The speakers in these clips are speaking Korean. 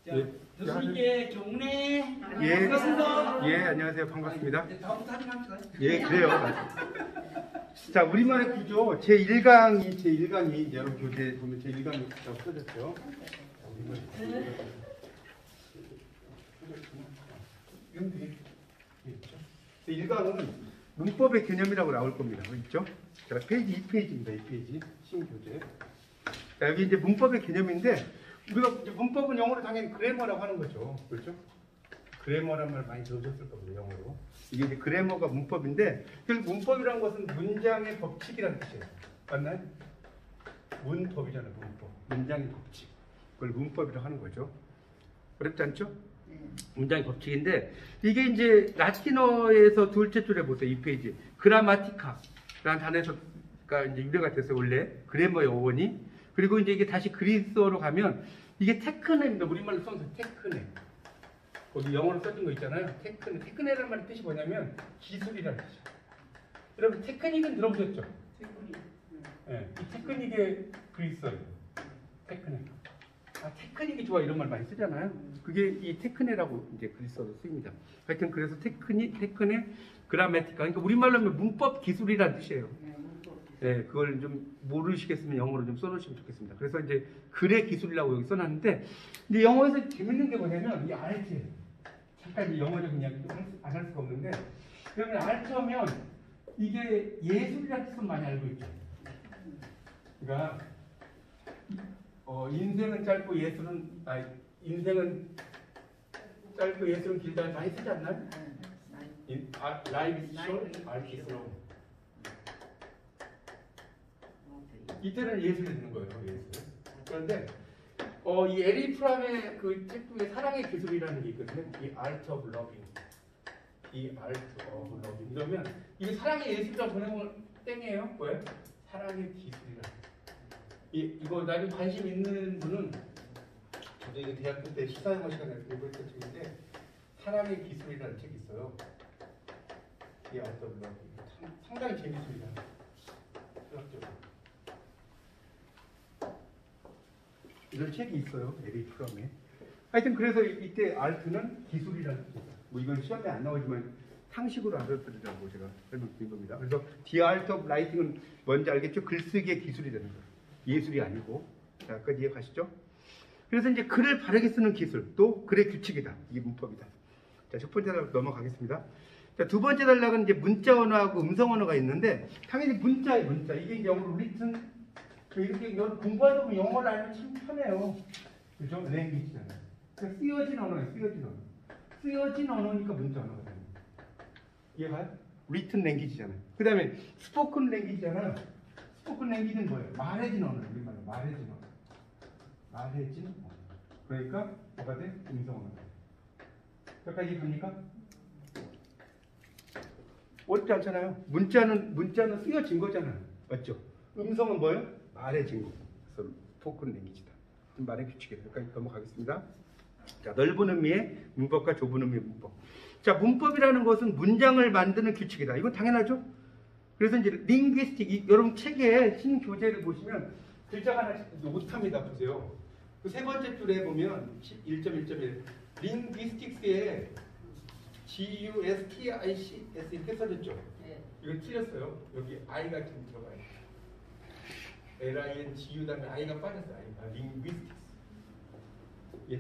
자, 예. 교수님께 경례. 예. 반갑습니다. 예, 안녕하세요. 반갑습니다. 다음부터 하지 맙시다. 예, 그래요. 자, 우리말의 구조 제1강이 여러분 교재 보면 제1강이 써졌죠. 제1강은 문법의 개념이라고 나올 겁니다. 있죠? 자, 페이지 2페이지입니다. 2페이지 신교재. 자, 여기 이제 문법의 개념인데 우리가 이제 문법은 영어로 당연히 그래머라고 하는 거죠. 그렇죠? 그래머란 말 많이 들으셨을 겁니다. 영어로. 이게 이제 그래머가 문법인데 결국 문법이라는 것은 문장의 법칙이라는 뜻이에요. 맞나요? 문법이잖아요. 문법. 문장의 법칙. 그걸 문법이라고 하는 거죠. 어렵지 않죠? 문장의 법칙인데 이게 이제 라틴어에서 둘째 줄에 보세요. 2페이지. 그라마티카라는 단어에서가 이제 유래가 됐어요. 원래 그래머의 어원이. 그리고 이제 이게 다시 그리스어로 가면 이게 테크네입니다. 우리말로 써서 테크네. 거기 영어로 써진 거 있잖아요. 테크네. 테크네라는 말의 뜻이 뭐냐면 기술이라는 뜻이에요. 여러분 테크닉은 들어보셨죠? 네, 이 테크닉의 그리스어예요. 테크네. 아, 테크닉이 좋아 이런 말 많이 쓰잖아요. 그게 이 테크네라고 이제 그리스어로 쓰입니다. 하여튼 그래서 테크네, 그라메티카. 그러니까 우리말로 하면 문법 기술이라는 뜻이에요. 네, 그걸 좀 모르시겠으면 영어로 좀 써놓으시면 좋겠습니다. 그래서 이제 글의 기술이라고 여기 써놨는데, 근데 영어에서 재밌는 게 뭐냐면 이 알트예요. 잠깐 이 영어적인 이야기 안 할 수가 없는데, 그러면 알트하면 이게 예술이라는 뜻은 많이 알고 있죠. 그러니까 인생은 짧고 인생은 짧고 예술은 길다 많이 쓰지 않나요? Life is short, art is long. 이때는 예술이 되는 거예요. 예술. 그런데 이 에리 프람의 그 책 중에 사랑의 기술이라는 게 있거든요. 이 Art of Loving. 이 Art of Loving. 이러면 이게 사랑의 예술이라고 보내면 땡이에요. 뭐예요? 사랑의 기술이라. 이거 나중에 관심 있는 분은 저도 이게 대학교 때 시사영어 시간에 공부했던 책인데 사랑의 기술이라는 책이 있어요. 이 Art of Loving. 상당히 재밌습니다. 수학적으로. 이런 책이 있어요. 에리 프럼에. 하여튼 그래서 이때 알트는 기술이라는 뜻입니다. 뭐 이건 시험에 안 나오지만 상식으로 알아들으라고 제가 설명드린 겁니다. 그래서 The Art of Writing은 뭔지 알겠죠? 글쓰기의 기술이 되는 거예요. 예술이 아니고. 자, 여기까지 이해가시죠? 그래서 이제 글을 바르게 쓰는 기술, 또 글의 규칙이다. 이게 문법이다. 자, 첫 번째 단락 넘어가겠습니다. 자, 두 번째 단락은 이제 문자 언어하고 음성 언어가 있는데 당연히 문자예요. 문자. 이게 영어로 written. 이렇게 공부하다 보면 영어를 알면 참 편해요. 그죠? 랭귀지잖아요. 그러니까 쓰여진 언어예요. 쓰여진 언어. 쓰여진 언어니까 문자 언어가 되는 거예요. 이해가요? written 랭귀지잖아요. 그 다음에 spoken 랭귀지잖아요. spoken 랭귀지는 뭐예요? 말해진 언어예요. 우리말로 말해진 언어. 말해진 언어. 그러니까 뭐가 돼? 음성 언어가 돼. 여기까지 이해갑니까? 어렵지 않잖아요. 문자는 쓰여진 거잖아요. 맞죠? 음성은 뭐예요? 말해진 거. 그래서 토큰 랭귀지다. 말의 규칙이에요. 여기까지 넘어가겠습니다. 자, 넓은 의미의 문법과 좁은 의미의 문법. 자, 문법이라는 것은 문장을 만드는 규칙이다. 이건 당연하죠? 그래서 이제 링귀스틱, 여러분 책에 신교재를 보시면 글자가 하나씩 못합니다. 보세요. 그 세 번째 줄에 보면 1.1.1 링귀스틱스에 GUSTICS 이렇게 써졌죠? 이거 틀렸어요. 여기 I가 좀 들어가요. LINGU 다음에 I가 빠졌어요. linguistics.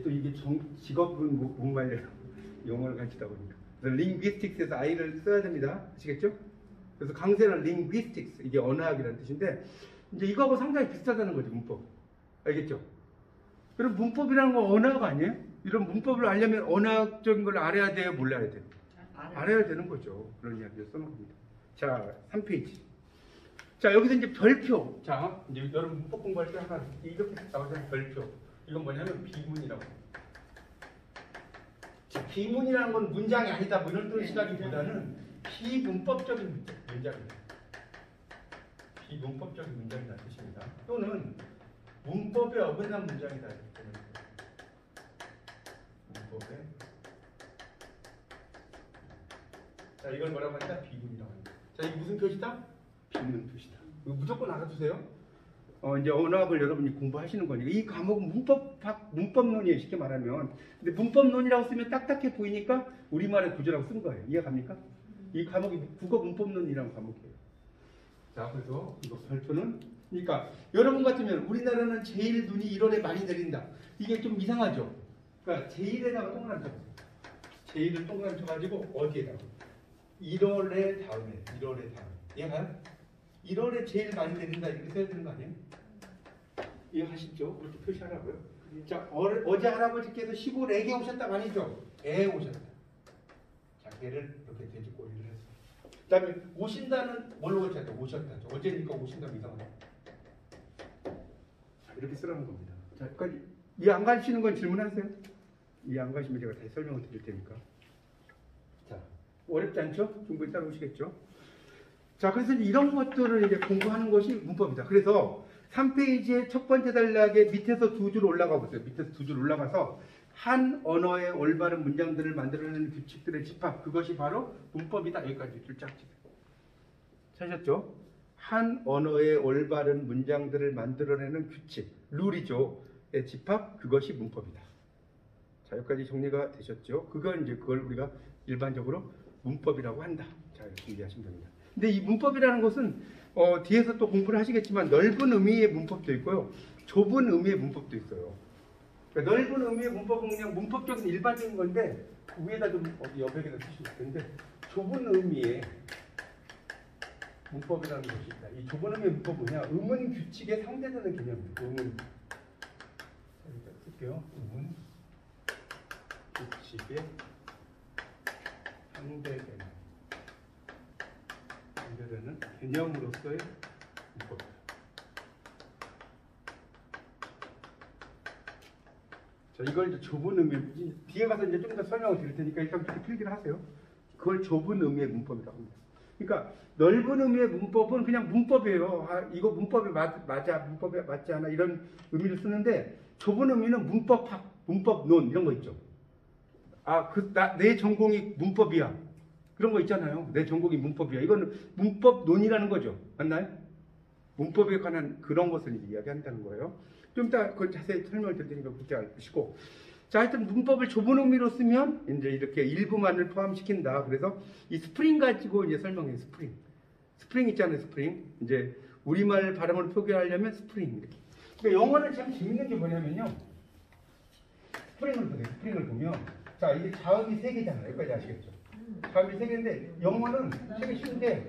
또 이게 직업은 못 말려요. 영어를 가르치다 보니까. 그래서 linguistics에서 I를 써야 됩니다. 아시겠죠? 그래서 강세는 linguistics. 이게 언어학이라는 뜻인데 이제 이거하고 상당히 비슷하다는 거죠. 문법. 알겠죠? 그럼 문법이라는 건 언어학 아니에요? 이런 문법을 알려면 언어학적인 걸 알아야 돼요? 몰라야 돼요? 알아야 되는 거죠. 그런 이야기를 써놓은 겁니다. 자, 3페이지. 자, 여기서 이제 별표. 자, 이제 여러분 문법 공부할 때 항상 이렇게 나오잖아요. 별표. 이건 뭐냐면 비문이라고. 자, 비문이라는 건 문장이 아니다. 뭐 이런 뜻이라기보다는 비문법적인 문장입니다. 비문법적인 문장이라는 뜻입니다. 또는 문법에 어긋난 문장이다. 문법에. 자, 이걸 뭐라고 한다? 비문이라고 합니다. 자, 이게 무슨 표시다? 비문 표시다. 이거 무조건 알아두세요. 이제 언어학을 여러분이 공부하시는 거니까 이 과목은 문법론이에요. 쉽게 말하면. 근데 문법론이라고 쓰면 딱딱해 보이니까 우리말의 구조라고 쓴 거예요. 이해갑니까? 이 과목이 국어 문법론이라는 과목이에요. 자, 그래서 이거 별표는 그러니까 여러분 같으면 우리나라는 제일 눈이 1월에 많이 내린다. 이게 좀 이상하죠? 그러니까 제일에다가 동그라미 쳐보세요. 제일을 동그라미 쳐가지고 어디에다가 1월에 다음에 1월에 다음에 얘가 1월에 제일 많이 내린다 이렇게 써야 되는 거 아니에요? 이해하시죠? 그렇게 표시하라고요. 자, 어제 할아버지께서 시골에 오셨다 아니죠? 애 오셨다. 자, 걔를 이렇게 돼지꼬리를 해서. 그 다음에 오신다는 뭘로 고쳤다? 오셨다. 어제니까 오신다면 이상하다. 이렇게 쓰라는 겁니다. 자, 여기까지 이해 안 가시는 건 질문하세요. 이해 안 가시면 제가 다시 설명을 드릴 테니까. 자, 어렵지 않죠? 충분히 따라오시겠죠? 자, 그래서 이런 것들을 이제 공부하는 것이 문법이다. 그래서 3페이지의 첫 번째 단락에 밑에서 두 줄 올라가 보세요. 밑에서 두 줄 올라가서 한 언어의 올바른 문장들을 만들어내는 규칙들의 집합, 그것이 바로 문법이다. 여기까지 줄 짝지. 찾으셨죠? 한 언어의 올바른 문장들을 만들어내는 규칙, 룰이죠. 의 집합, 그것이 문법이다. 자, 여기까지 정리가 되셨죠? 그걸 우리가 일반적으로 문법이라고 한다. 자, 이렇게 이해하시면 됩니다. 근데 이 문법이라는 것은 뒤에서 또 공부를 하시겠지만 넓은 의미의 문법도 있고요. 좁은 의미의 문법도 있어요. 그러니까 넓은 의미의 문법은 그냥 문법적인 일반적인 건데 그 위에다 좀 여백에다 쓰시면 텐데 좁은 의미의 문법이라는 것이 있다. 이 좁은 의미의 문법은 그냥 의문 규칙에 상대되는 개념입니다. 의문 쓸게요. 의문 규칙에 상대되는 개념으로서의 문법이다. 자, 이걸 이제 좁은 의미, 뒤에 가서 이제 좀 더 설명을 드릴 테니까 일단 그렇게 필기를 하세요. 그걸 좁은 의미의 문법이라고 합니다. 그러니까 넓은 의미의 문법은 그냥 문법이에요. 아, 이거 문법이 맞아, 문법이 맞지 않아 이런 의미를 쓰는데 좁은 의미는 문법학, 문법론 이런 거 있죠. 아, 내 전공이 문법이야. 그런 거 있잖아요. 내 전공이 문법이야. 이거는 문법론이라는 거죠. 맞나요? 문법에 관한 그런 것을 이야기한다는 거예요. 좀 이따 그걸 자세히 설명을 드릴 테니까 그렇게 알으시고. 자, 하여튼 문법을 좁은 의미로 쓰면 이제 이렇게 일부만을 포함시킨다. 그래서 이 스프링 가지고 이제 설명해요. 스프링 있잖아요. 스프링. 이제 우리말 발음을 표기하려면 스프링 이렇게. 그러니까 영어는 참 재밌는 게 뭐냐면요. 스프링을 보면 자, 이게 자음이 3개잖아요. 여기까지 아시겠죠? 자음이 3개인데 영어는 되게 쉬운데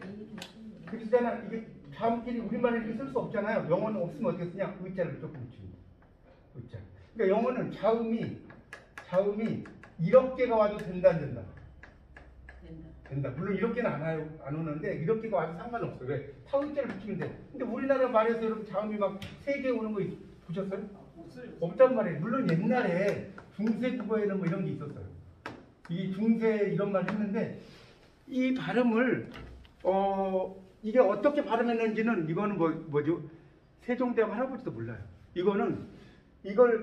그렇잖아. 이게 자음끼리 우리말에 이렇게 쓸 수 없잖아요. 영어는 없으면 어떻게 쓰냐? 의자를 조금 붙입니다. 의자. 그러니까 영어는 자음이 이렇게가 와도 된다 안 된다? 된다. 물론 이렇게는 안 오는데 이렇게가 와도 상관없어요. 왜? 타의자를 붙이면 돼. 근데 우리나라 말에서 여러분 자음이 막 3개 오는 거 보셨어요? 없단 말이에요. 물론 옛날에 중세 국어에는 뭐 이런 게 있었어요. 이 중세 이런 말 했는데 이 발음을 이게 어떻게 발음했는지는 이거는 뭐죠? 세종대왕 할아버지도 몰라요. 이걸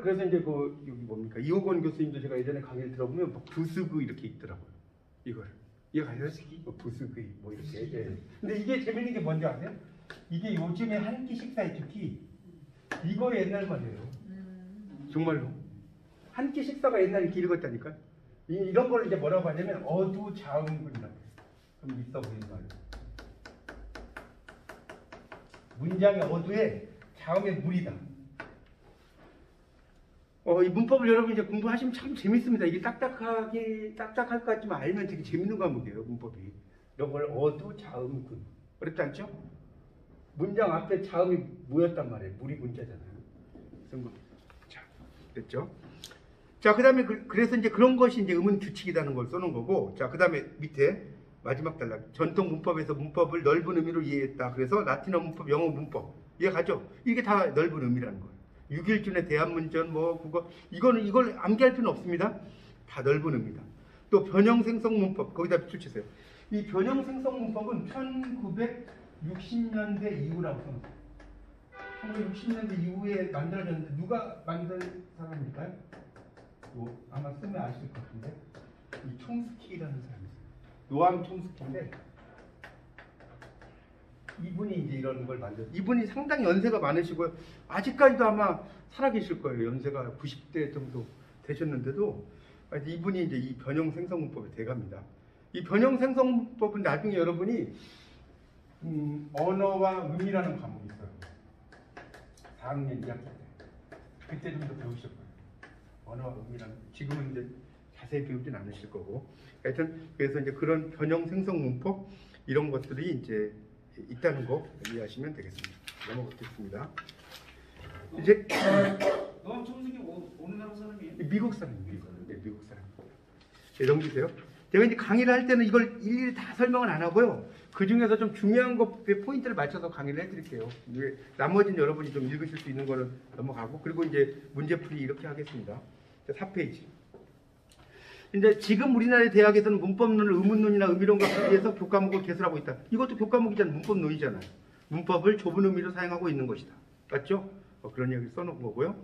그래서 이제 여기 뭡니까 이호건 교수님도 제가 예전에 강의를 들어보면 뭐 부스그 이렇게 있더라고요. 이걸 이해가요? 부스그 뭐 이렇게. 예. 근데 이게 재밌는 게 뭔지 아세요? 이게 요즘에 한 끼 식사 있죠? 이거 옛날 말이에요. 정말로 한 끼 식사가 옛날에 이렇게 읽었다니까. 이런 걸 이제 뭐라고 하냐면 어두자음군이라고 해요. 좀 있어 보이는 말로. 문장의 어두에 자음의 물이다. 이 문법을 여러분 이제 공부하시면 참 재밌습니다. 이게 딱딱할 것 같지만 알면 되게 재밌는 과목이에요. 문법이. 이런 걸 어두자음군. 어렵지 않죠? 문장 앞에 자음이 모였단 말이에요. 물이 문자잖아요. 자, 됐죠? 자, 그 다음에 그래서 이제 그런 것이 이제 의문 규칙이라는 걸 써놓은 거고, 자, 그 다음에 밑에 마지막 단락. 전통 문법에서 문법을 넓은 의미로 이해했다. 그래서 라틴어 문법, 영어 문법. 이해가죠? 이게 다 넓은 의미라는 거예요. 6.1준의 대한문전, 국어. 이걸 암기할 필요는 없습니다. 다 넓은 의미다. 또 변형생성 문법. 거기다 밑줄 치세요. 이 변형생성 문법은 1960년대 이후라고 써놓습니다. 1960년대 이후에 만들어졌는데 누가 만든 사람일까요? 아마 쓰면 아실 것 같은데 이 촘스키라는 사람이 있어요. 노암 촘스키인데 이분이 이제 이런 걸 이분이 상당히 연세가 많으시고요. 아직까지도 아마 살아계실 거예요. 연세가 90대 정도 되셨는데도 이분이 이제 이 변형 생성문법의 대가입니다. 이 변형 생성문법은 나중에 여러분이 언어와 의미라는 과목이 있어요. 4학년 2학기 때. 그때 좀 더 배우실 거예요. 언어와 의미라는. 지금은 이제 자세히 배우진 않으실 거고. 하여튼 그래서 이제 그런 변형 생성 문법 이런 것들이 이제 있다는 거 이해하시면 되겠습니다. 넘어가겠습니다. 이제 너 청소기 어느 나라 사람이에요? 미국 사람입니다. 네, 미국 사람입니다. 네, 넘기세요. 제가 이제 강의를 할 때는 이걸 일일이 다 설명은 안 하고요. 그 중에서 좀 중요한 것에 포인트를 맞춰서 강의를 해드릴게요. 나머지는 여러분이 좀 읽으실 수 있는 거는 넘어가고, 그리고 이제 문제풀이 이렇게 하겠습니다. 4페이지. 이제 지금 우리나라의 대학에서는 문법론을 의문론이나 의미론과 분리해서 교과목을 개설하고 있다. 이것도 교과목이잖아요. 문법론이잖아요. 문법을 좁은 의미로 사용하고 있는 것이다. 맞죠? 그런 이야기를 써놓은 거고요.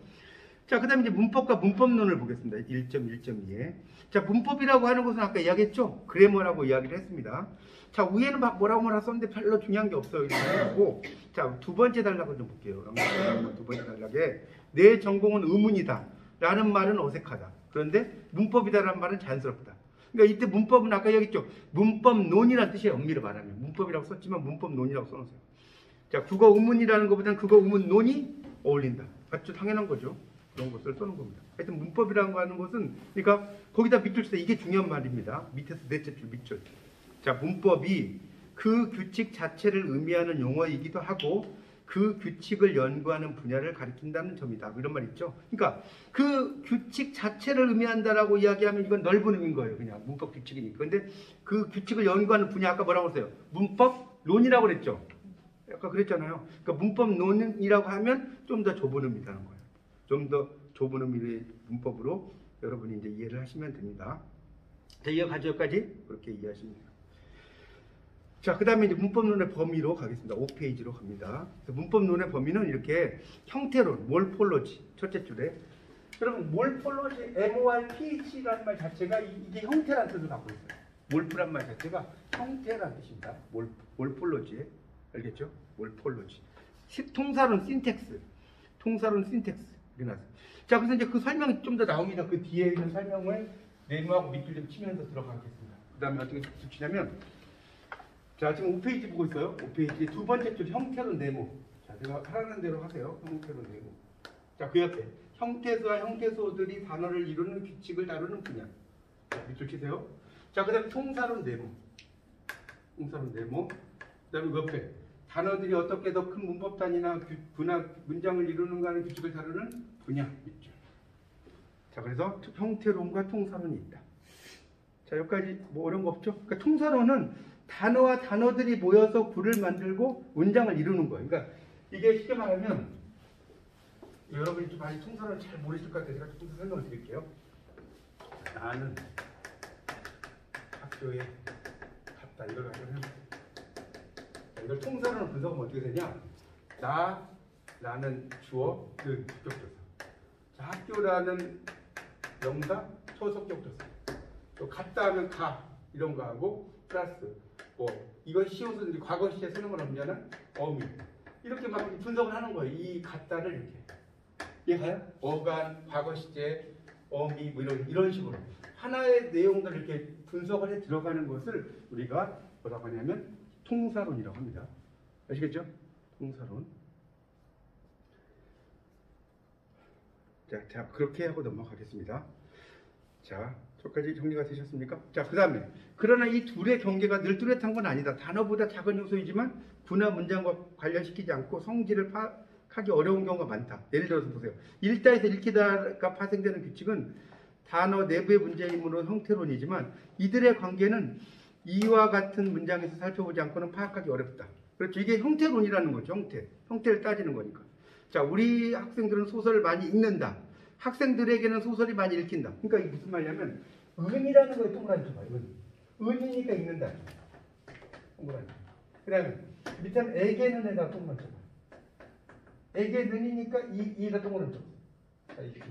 자, 그 다음에 이제 문법과 문법론을 보겠습니다. 1.1.2에. 자, 문법이라고 하는 것은 아까 이야기했죠? 그래머라고 이야기를 했습니다. 자, 위에는 막 뭐라고 썼는데 별로 중요한 게 없어요. 이렇고. 자, 두 번째 단락을 좀 볼게요. 두 번째 단락에 내 전공은 의문이다 라는 말은 어색하다. 그런데 문법이다라는 말은 자연스럽다. 그러니까 이때 문법은 아까 얘기했죠. 문법론이라는 뜻이에요. 엄밀히 말하면. 문법이라고 썼지만 문법론이라고 써놓으세요. 자, 국어 의문이라는 것보다는 국어 의문론이 어울린다. 맞죠? 당연한 거죠. 그런 것을 써놓은 겁니다. 하여튼 문법이라는 거 하는 것은, 그러니까 거기다 밑줄 때 이게 중요한 말입니다. 밑에서 넷째 줄 밑줄. 자, 문법이 그 규칙 자체를 의미하는 용어이기도 하고 그 규칙을 연구하는 분야를 가리킨다는 점이다. 이런 말 있죠. 그러니까 그 규칙 자체를 의미한다라고 이야기하면 이건 넓은 의미인 거예요. 그냥 문법 규칙이니까. 근데 그 규칙을 연구하는 분야 아까 뭐라고 했어요? 문법론이라고 그랬죠. 아까 그랬잖아요. 그러니까 문법론이라고 하면 좀 더 좁은 의미라는 거예요. 좀 더 좁은 의미의 문법으로 여러분이 이제 이해를 하시면 됩니다. 자, 이어가죠. 여기까지 그렇게 이해하시면 돼요. 자, 그 다음에 이제 문법론의 범위로 가겠습니다. 5페이지로 갑니다. 문법론의 범위는 이렇게 형태론, 몰폴로지, 첫째 줄에. 여러분, 몰폴로지, MORPH라는 말 자체가 이게 형태라는 뜻을 갖고 있어요. 몰프란 말 자체가 형태라는 뜻입니다. 몰폴로지에. 알겠죠? 몰폴로지. 통사론 신텍스. 통사론 신텍스. 이렇게 나왔어요. 자, 그래서 이제 그 설명이 좀 더 나옵니다. 그 뒤에 있는 설명을 네모하고 밑줄 좀 치면서 들어가겠습니다. 그 다음에 어떻게 치냐면, 자, 지금 5페이지 보고 있어요. 5페이지 두 번째 줄 형태론 네모. 자, 제가 하라는 대로 하세요. 형태론 네모. 자, 그 옆에 형태수와 형태소들이 단어를 이루는 규칙을 다루는 분야. 자, 밑줄 치세요. 자, 그 다음에 통사론 네모. 통사론 네모. 그 다음에 그 옆에 단어들이 어떻게 더 큰 문법 단위나 문장을 이루는가 하는 규칙을 다루는 분야. 밑줄. 자, 그래서 형태론과 통사론이 있다. 자, 여기까지 뭐 어려운 거 없죠? 그러니까 통사론은 단어와 단어들이 모여서 글을 만들고 문장을 이루는 거예요. 그러니까 이게 쉽게 말하면 여러분이 좀 많이 통사론을 잘 모르실 것 같아서 제가 조금 더 설명을 드릴게요. 나는 학교에 갔다. 이걸 가지고 이걸 통사론을 분석하면 어떻게 되냐? 나는 주어, 목격조사. 자, 학교라는 명사, 초속격조사. 또 갔다 하면 가 이런 거 하고 플러스 뭐 이건 시옷은 과거 시제 쓰는 거라면 어미 이렇게 막 분석을 하는 거예요. 이 갔다를 이렇게 이해가요? 어간, 과거 시제, 어미 뭐 이런 식으로 하나의 내용들을 이렇게 분석을 해 들어가는 것을 우리가 뭐라고 하냐면 통사론이라고 합니다. 아시겠죠? 통사론. 자, 그렇게 하고 넘어가겠습니다. 자, 저까지 정리가 되셨습니까? 자, 그 다음에 그러나 이 둘의 경계가 늘 뚜렷한 건 아니다. 단어보다 작은 요소이지만 분화 문장과 관련시키지 않고 성질을 파악하기 어려운 경우가 많다. 예를 들어서 보세요. 읽다에서 읽히다가 파생되는 규칙은 단어 내부의 문제이므로 형태론이지만 이들의 관계는 이와 같은 문장에서 살펴보지 않고는 파악하기 어렵다. 그렇죠. 이게 형태론이라는 거죠. 형태를 따지는 거니까. 자, 우리 학생들은 소설을 많이 읽는다. 학생들에게는 소설이 많이 읽힌다. 그러니까 이게 무슨 말이냐면 은이라는 거에 동그라미 쳐봐요. 은이니까 읽는다. 동그라미. 그 다음에 밑에는 에게는 에다 동그라미 쳐봐요. 에게는이니까 이에다 동그라미 쳐봐요. 자, 이렇게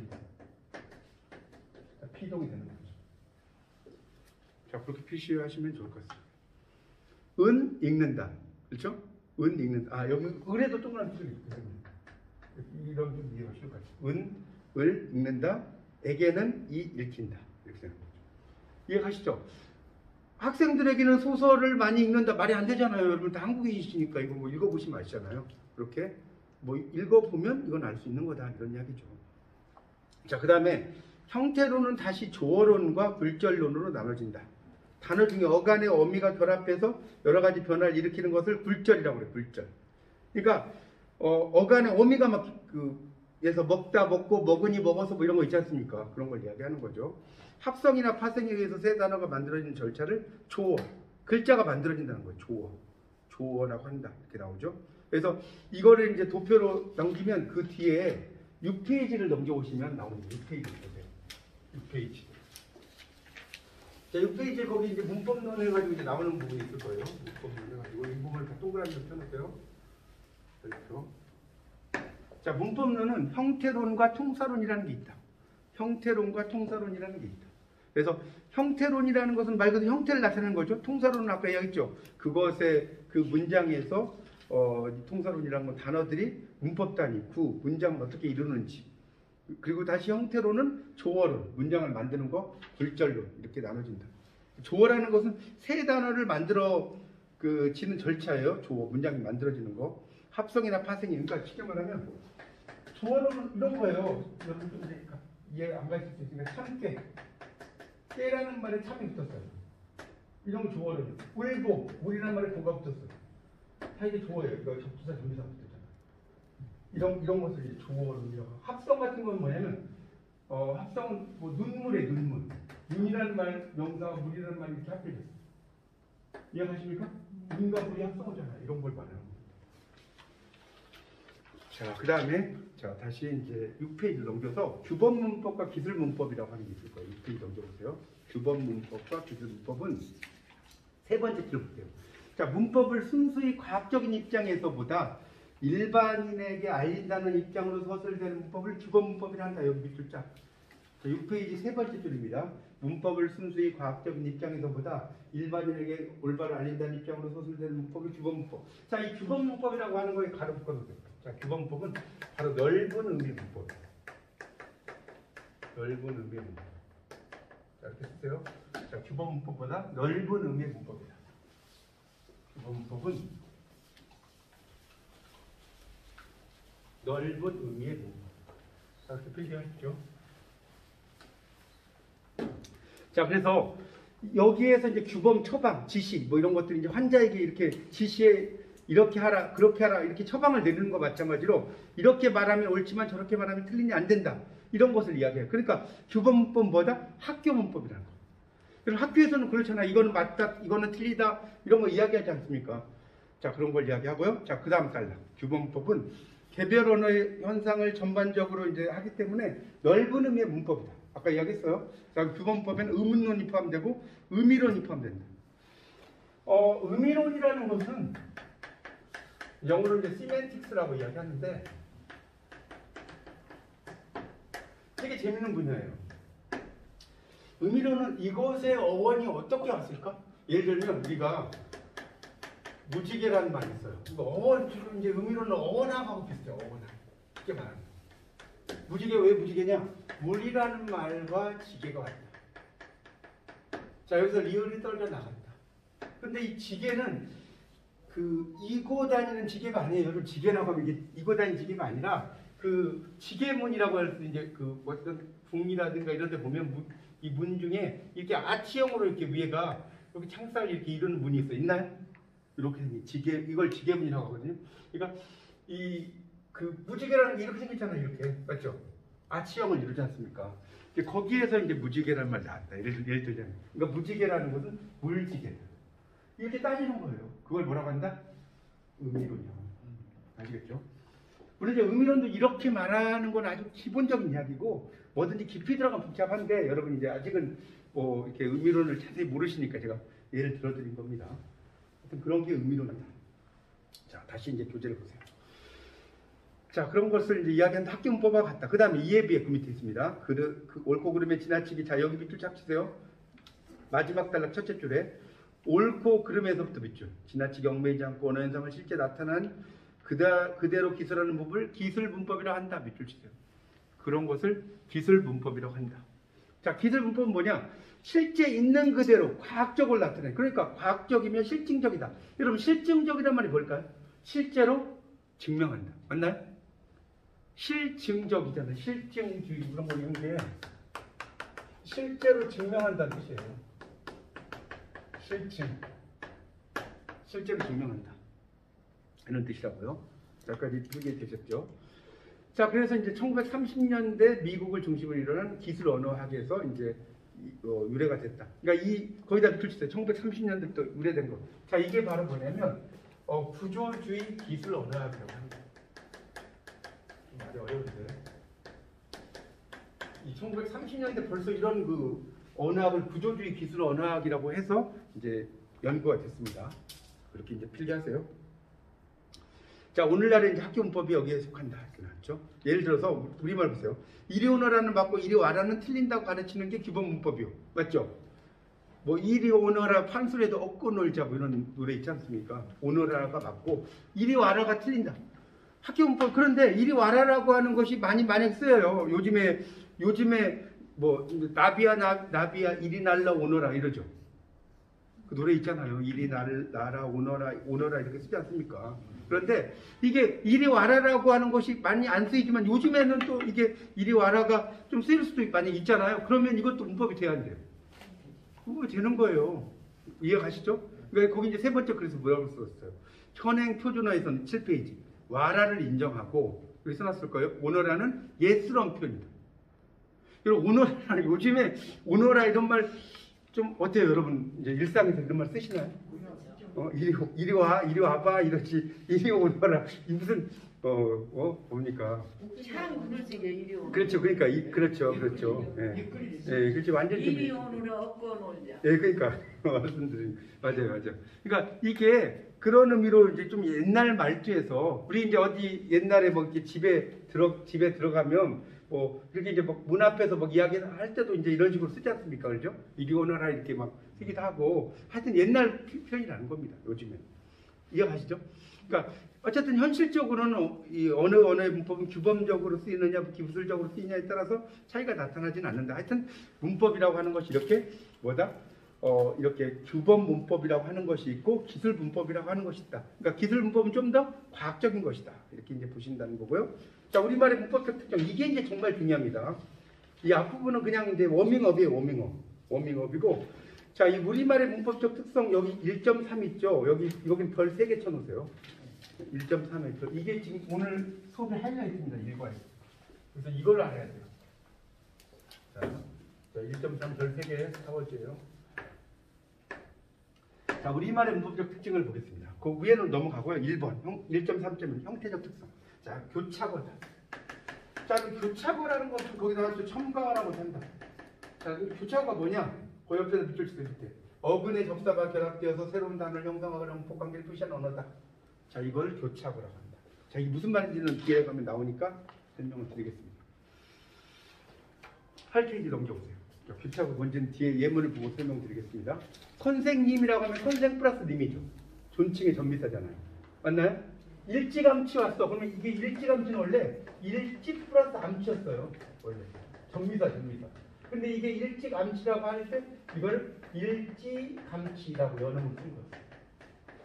피동이 되는 거죠. 자, 그렇게 표시하시면 좋을 것 같습니다. 읽는다. 그렇죠? 은 읽는다. 아, 여기 을에도 동그라미 기술이 있거든요. 이런 좀 이해가 쉬울 것 같아요. 을 읽는다. 에게는 이 읽힌다. 이렇게 되는 거죠. 이해가시죠? 학생들에게는 소설을 많이 읽는다. 말이 안 되잖아요. 여러분 다 한국에 계시니까 이거 뭐 읽어보시면 아시잖아요. 이렇게 뭐 읽어보면 이건 알 수 있는 거다. 이런 이야기죠. 자, 그 다음에 형태로는 다시 조어론과 굴절론으로 나눠진다. 단어 중에 어간의 어미가 결합해서 여러 가지 변화를 일으키는 것을 굴절이라고 그래요. 굴절. 그러니까 어간의 어미가 막 그에서 먹다 먹고 먹으니 먹어서 뭐 이런 거 있지 않습니까? 그런 걸 이야기하는 거죠. 합성이나 파생에 의해서 새 단어가 만들어지는 절차를 조어, 글자가 만들어진다는 거예요. 조어라고 한다. 이렇게 나오죠. 그래서 이거를 이제 도표로 넘기면 그 뒤에 6페이지를 넘겨오시면 나옵니다. 6페이지 보세요. 6페이지. 자, 6페이지에 거기 이제 문법론 해가지고 이제 나오는 부분이 있을 거예요. 문법론 해가지고 이 부분을 다 동그라미로 펴놓을게요. 그렇죠. 자, 문법론은 형태론과 통사론이라는 게 있다. 형태론과 통사론이라는 게 있다. 그래서 형태론이라는 것은 말 그대로 형태를 나타내는 거죠. 통사론은 아까 이야기했죠. 그것의 그 문장에서 통사론이라는 건 단어들이 문법 단위, 구, 문장을 어떻게 이루는지, 그리고 다시 형태로는 조어론, 문장을 만드는 거, 굴절론 이렇게 나눠진다. 조어라는 것은 새 단어를 만들어 지는 절차예요. 조어, 문장이 만들어지는 거. 합성이나 파생이, 그러니까 쉽게 말하면 조어론은 이런 거예요. 여러분 좀 이해 안 가실 수 있으니까 참깨, 깨라는 말에 참이 붙었어요. 이런 조어론. 울보, 울이라는 말에 보가 붙었어요. 다 이게 조어예요. 이거 접두사, 전미사 붙었잖아요. 이런 것을 이제 조어론이라고 하고. 합성 같은 건 뭐냐면 합성은 뭐 눈물에 눈물. 눈이라는 말, 명사와 물이라는 말이 이렇게 합해졌어요. 이해가십니까? 눈과 물이 합성하잖아요. 이런 걸 말하는 거예요. 자, 그 다음에 다시 이제 6페이지를 넘겨서 규범 문법과 기술 문법이라고 하는 게 있을 거예요. 6페이지 넘겨보세요. 규범 문법과 기술 문법은 세 번째 줄 볼게요. 자, 문법을 순수히 과학적인 입장에서보다 일반인에게 알린다는 입장으로 서술되는 문법을 규범 문법이라 한다. 여기 밑줄 짝. 자, 6페이지 세 번째 줄입니다. 문법을 순수히 과학적인 입장에서보다 일반인에게 올바로 알린다는 입장으로 서술되는 문법을 규범 문법. 자, 이 규범 문법이라고 하는 거에 가로 묶어놓을게요. 자, 규범 문법은 바로 넓은 의미의 문법이에요. 넓은 의미의 문법. 자, 이렇게 쓰세요. 자, 규범 문법보다 넓은 의미의 문법이다. 규범 문법은 넓은 의미의 문법. 자, 이렇게 표시하십시오. 자, 그래서 여기에서 이제 규범, 처방, 지시 뭐 이런 것들이 이제 환자에게 이렇게 지시에 이렇게 하라, 그렇게 하라 이렇게 처방을 내리는 것 마찬가지로 이렇게 말하면 옳지만 저렇게 말하면 틀리니 안 된다. 이런 것을 이야기해요. 그러니까 규범 문법은 뭐다? 학교 문법이라는 거. 그래서 학교에서는 그렇잖아. 이거는 맞다, 이거는 틀리다 이런 거 이야기하지 않습니까? 자, 그런 걸 이야기하고요. 자, 그 다음 단락. 규범 문법은 개별 언어의 현상을 전반적으로 이제 하기 때문에 넓은 의미의 문법이다. 아까 이야기했어요. 자, 규범 문법에는 의문론이 포함되고 의미론이 포함된다. 의미론이라는 것은 영어로 이제 시멘틱스라고 이야기하는데 되게 재밌는 분야예요. 의미론은 이것의 어원이 어떻게 왔을까? 예를 들면 우리가 무지개라는 말이 있어요. 어원, 지금 이제 의미론은 어원하고 비슷해요. 어원하고. 쉽게 말하면. 무지개 왜 무지개냐? 물이라는 말과 지개가 왔다. 자, 여기서 리을이 떨어져 나갔다. 근데 이 지개는 이고 다니는 지개가 아니에요. 여러분, 지개라고 하면 이게 이고 다니는 지개가 아니라 지개문이라고 할 수 이제 어떤 북이라든가 이런 데 보면 이 문 중에 이렇게 아치형으로 이렇게 위에가 이렇게 창살 이렇게 이루는 문이 있나요? 이렇게 생긴 지개, 이걸 지개문이라고 하거든요. 그러니까 무지개라는 게 이렇게 생겼잖아요. 이렇게. 맞죠? 아치형을 이루지 않습니까? 거기에서 이제 무지개라는 말이 나왔다. 예를 들자면. 그러니까 무지개라는 것은 물지개. 이렇게 따지는 거예요. 그걸 뭐라고 한다? 의미론이요. 아시겠죠? 물론 이제 의미론도 이렇게 말하는 건 아주 기본적인 이야기고 뭐든지 깊이 들어가면 복잡한데 여러분 이제 아직은 뭐 이렇게 의미론을 자세히 모르시니까 제가 예를 들어드린 겁니다. 하여튼 그런 게 의미론이다. 자, 다시 이제 교재를 보세요. 자, 그런 것을 이제 이야기하는 학교 문법과 같다. 그 다음에 이에 비해 그 밑에 있습니다. 옳고 그름에 지나치기. 자, 여기 밑줄 쫙 치세요. 마지막 단락 첫째 줄에 옳고 그름에서부터 밑줄. 지나치게 얽매이지 않고 언어 현상을 실제 나타난 그대로 기술하는 법을 기술 문법이라 한다. 밑줄 치세요. 그런 것을 기술 문법이라고 한다. 자, 기술 문법은 뭐냐? 실제 있는 그대로 과학적으로 나타내. 그러니까 과학적이면 실증적이다. 여러분 실증적이란 말이 뭘까요? 실제로 증명한다. 맞나요? 실증적이잖아요. 실증주의 이런 거 있는데 실제로 증명한다는 뜻이에요. 실제로 증명한다. 이런 뜻이라고요. 여기까지 풀게 되셨죠? 자, 그래서 이제 1930년대 미국을 중심으로 일어난 기술 언어학에서 이제 유래가 됐다. 그러니까 거기다 밑줄 치세요. 1930년대부터 유래된 거. 자, 이게 바로 뭐냐면 구조주의 기술 언어학이라고 합니다. 말이 어려운데. 이 1930년대 벌써 이런 그 언어학을 구조주의 기술 언어학이라고 해서 이제 연구가 됐습니다. 그렇게 이제 필기하세요. 자, 오늘날의 이제 학교 문법이 여기에 속한다 이렇게 나왔죠. 예를 들어서 우리말 보세요. 이리 오너라는 맞고 이리 와라는 틀린다고 가르치는 게 기본 문법이요. 맞죠? 뭐 이리 오너라 판소리에도 얻고 놀자 뭐 이런 노래 있지 않습니까? 오너라가 맞고 이리 와라가 틀린다. 학교 문법. 그런데 이리 와라라고 하는 것이 많이 쓰여요. 요즘에 뭐 나비야 이리 날라 오너라 이러죠. 그 노래 있잖아요. 이리 날아 오너라 이렇게 쓰지 않습니까? 그런데 이게 이리 와라라고 하는 것이 많이 안 쓰이지만 요즘에는 또 이게 이리 와라가 좀 쓰일 수도 많이 있잖아요. 그러면 이것도 문법이 돼야 돼요. 문법이 되는 거예요. 이해가시죠? 그러니까 거기 이제 세 번째 그래서 뭐라고 썼어요? 현행 표준어에서는 7페이지. 와라를 인정하고 여기 써놨을 거예요. 오너라는 예스러운 표현이다. 그리고 오너라 요즘에 오너라 이런 말 좀 어때요, 여러분? 이제 일상에서 이런 말 쓰시나요? 이리 와봐 이러지. 이리 오너라. 이 무슨 뭡니까? 참 그러시게 이리 오너라. 그렇죠. 그러니까 그렇죠. 예, 그렇죠. 완전 이리 오너라 얻고 놀자. 예, 그러니까 말씀드린 맞아요. 그러니까 이게 그런 의미로 이제 좀 옛날 말투에서 우리 이제 어디 옛날에 뭐 이렇게 집에 들어가면 뭐 이렇게 이제 뭐 문 앞에서 뭐 이야기할 때도 이제 이런 식으로 쓰지 않습니까, 그렇죠? 이리 오너라 이렇게 막 쓰기도 하고 하여튼 옛날 표현이라는 겁니다. 요즘엔 이해가시죠? 그러니까 어쨌든 현실적으로는 이 어느 언어의 문법은 규범적으로 쓰이느냐 기술적으로 쓰이냐에 따라서 차이가 나타나지는 않는다. 하여튼 문법이라고 하는 것이 이렇게 이렇게 규범 문법이라고 하는 것이 있고 기술 문법이라고 하는 것이 있다. 그러니까 기술 문법은 좀 더 과학적인 것이다. 이렇게 이제 보신다는 거고요. 자, 우리말의 문법적 특징. 이게 이제 정말 중요합니다. 이 앞부분은 그냥 이제 워밍업이에요. 워밍업이고. 자, 이 우리말의 문법적 특성 여기 1.3 있죠. 여기 별 3개 쳐놓으세요. 1.3에 이게 지금 오늘 수업의 하이라이트입니다. 일과에. 그래서 이걸 알아야 돼요. 자, 1.3 별 3개 4번째예요. 자, 우리말의 문법적 특징을 보겠습니다. 그 위에는 넘어가고요. 1번 1.3점은 형태적 특성. 자, 교차거다. 자, 교차거라는 것도 거기다가 또 첨가라고 한다. 자, 교차거가 뭐냐? 그 옆에서 밑줄 치세요. 밑에. 어근의 접사가 결합되어서 새로운 단어를 형성하거나 문법관계를 표시하는 언어다. 자, 이걸 교차거라고 한다. 자, 이게 무슨 말인지는 뒤에 가면 나오니까 설명을 드리겠습니다. 8페이지 넘겨보세요. 자, 교차거 뭔지는 뒤에 예문을 보고 설명드리겠습니다. 선생님이라고 하면 선생 플러스 님이죠. 존칭의 전미사잖아요. 맞나요? 일찌감치 왔어. 그러면 이게 일찌감치는 원래 일찌 플러스 암치였어요. 원래 전미사. 근데 이게 일찌감치라고 할 때 이걸 일찌감치라고 연음을 쓴 거예요.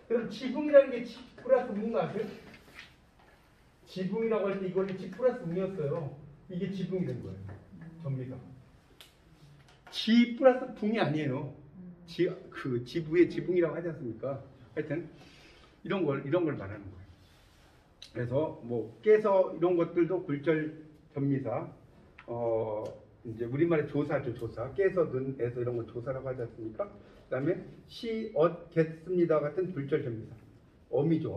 그럼 지붕이라는 게 지 플러스 웅가 아세요? 지붕이라고 할 때 이거는 지 플러스 웅이었어요. 이게 지붕이 된 거예요. 전미사. 지 플러스 붕이 아니에요. 지부의 지붕이라고 하지 않습니까? 하여튼 이런 걸 말하는 거예요. 그래서 뭐 깨서 이런 것들도 굴절 전미사. 이제 우리말의 조사죠. 조사. 깨서든에서 이런 건 조사라고 하지 않습니까? 그다음에 겠습니다 같은 굴절 전미사. 어미죠.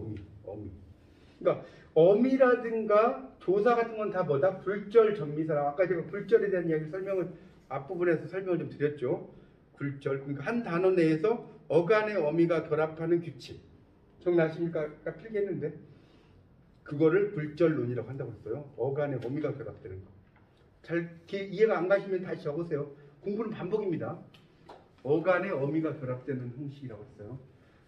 어미. 그러니까 어미라든가 조사 같은 건 다 뭐다? 굴절 전미사라고. 아까 제가 굴절에 대한 이야기 앞부분에서 설명을 좀 드렸죠. 굴절. 그러니까 한 단어 내에서 어간의 어미가 결합하는 규칙. 기억나십니까? 아까 필기했는데 그거를 굴절론이라고 한다고 했어요. 어간의 어미가 결합되는 거. 잘 이해가 안 가시면 다시 적으세요. 공부는 반복입니다. 어간에 어미가 결합되는 형식이라고 했어요.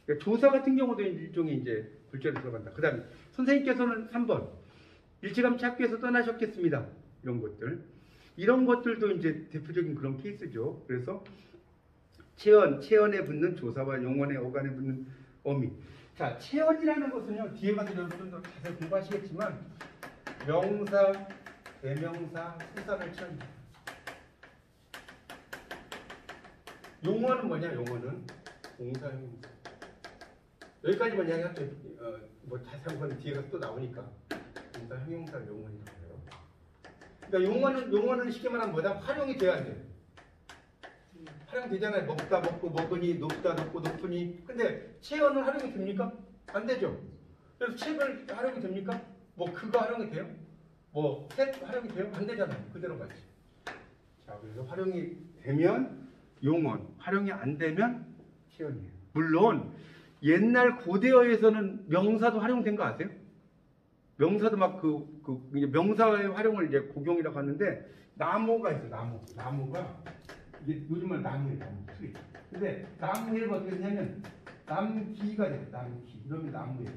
그러니까 조사 같은 경우도 일종의 이제 불절에 들어간다. 그 다음에 선생님께서는 3번 일체감치 학교에서 떠나셨겠습니다. 이런 것들. 이런 것들도 이제 대표적인 그런 케이스죠. 그래서 체언에 붙는 조사와 용언의 어간에 붙는 어미. 자, 체언이라는 것은요, 뒤에 가서 여러분 더 자세히 공부하시겠지만, 명사, 대명사, 수사를 취합니다. 용어는 뭐냐, 용어는? 공사, 형용사. 여기까지만 이야기할게요. 뭐 자세한 건 뒤에 가서 또 나오니까. 공사, 형용사, 용어이라고 해요. 그러니까 용어는 쉽게 말하면 뭐다? 활용이 돼야 돼요. 활용되잖아요. 먹다, 먹고, 먹으니, 높다, 높고, 높으니. 근데 체언은 활용이 됩니까? 안 되죠. 그래서 책을 활용이 됩니까? 뭐 그거 활용이 돼요? 뭐 셋 활용이 돼요? 안 되잖아요. 그대로 가지. 자, 그래서 활용이 되면 용언, 활용이 안 되면 체언이에요. 물론 옛날 고대어에서는 명사도 활용된 거 아세요? 명사도 막 이제 명사의 활용을 이제 고경이라고 하는데 나무가 있어요. 나무가 이게 요즘은 나무예요. 나무. 근데 나무가 어떻게 되냐면 남기가 돼요. 남기. 이러면 나무예요.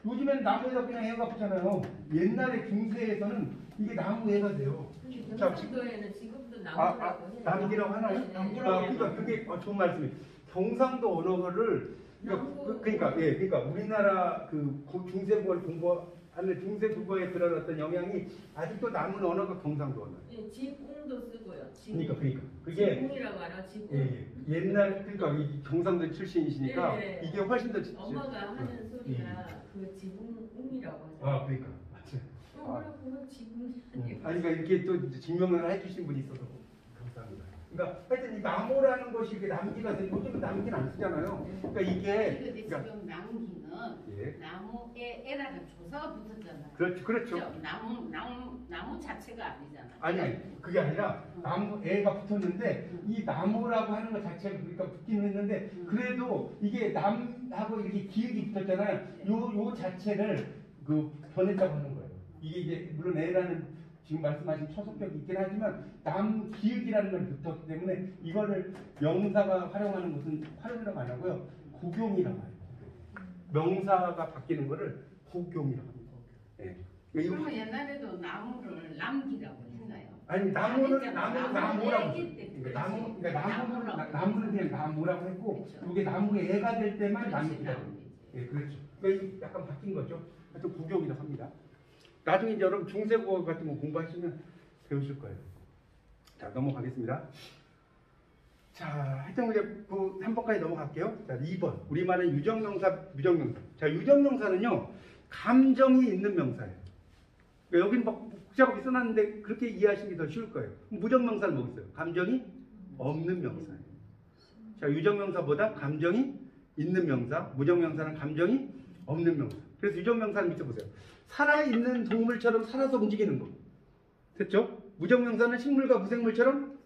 요즘엔 나무에다 그냥 애가 붙잖아요. 옛날에 중세에서는 이게 나무애가 돼요. 경상도에는 지금도 나무라고 해요. 남기라고 하나요? 그러니까 그게 좋은 말씀이에요. 경상도 언어를 그러니까 우리나라 중세국어를 공부하는 중세 국어에 들어갔던 영향이 아직도 남은 언어가 경상도 언어. 예, 지붕도 쓰고요. 그러니까 그게 지붕이라고 하나 지붕. 옛날 그러니까 이 경상도 출신이시니까 예. 이게 훨씬 더 엄마가 하는 소리가 그 지붕이라고 하죠. 아 그러니까 맞죠. 뭐라고 지붕. 아니 그러니까 이렇게 또 증명을 해주신 분이 있어서 감사합니다. 그러니까 하여튼 이 나무라는 것이 이게 남기가 돼요. 요즘은 남기는 안 쓰잖아요. 그러니까 이게 근데 지금 남기는 예. 나무에 에라는 조사가 붙었잖아요. 그렇죠. 나무 자체가 아니잖아요. 아니 그게 아니라 나무 애가 붙었는데 이 나무라고 하는 것 자체가 그러니까 붙기는 했는데 그래도 이게 남하고 이렇게 기역이 붙었잖아요. 요 자체를 변했다고 하는 거예요. 이게 이제 물론 애라는 지금 말씀하신 초속격이 있긴 하지만 남 기역이라는 걸 붙었기 때문에 이거를 명사가 활용하는 것은 활용이라고 안 하고요. 고경이라고 해요. 명사가 바뀌는 거를 고경이라고 합니다. 예. 그러면 옛날에도 나무를 남기라고 했나요? 아니 나무는 나무라고 나무는 그냥 나무라고 했고 이게 나무의 애가 될 때만 남기라고 합니다. 예, 그렇죠. 그러니까 약간 바뀐 거죠. 하여튼 고경이라고 합니다. 나중에 이제 여러분 중세국어 같은 거 공부하시면 배우실 거예요. 자, 넘어가겠습니다. 자, 하여튼 이제 3번까지 넘어갈게요. 자, 2번. 우리말은 유정명사, 무정명사. 자, 유정명사는요, 감정이 있는 명사예요. 그러니까 여기는 막 복잡하게 써놨는데 그렇게 이해하시기 더 쉬울 거예요. 무정명사는 뭐겠어요? 감정이 없는 명사예요. 자, 유정명사보다 감정이 있는 명사, 무정명사는 감정이 없는 명사. 그래서 유정명사는 밑에 보세요. 살아있는 동물처럼 살아서 움직이는 거. 됐죠? 무정명사는 식물과 무생물처럼,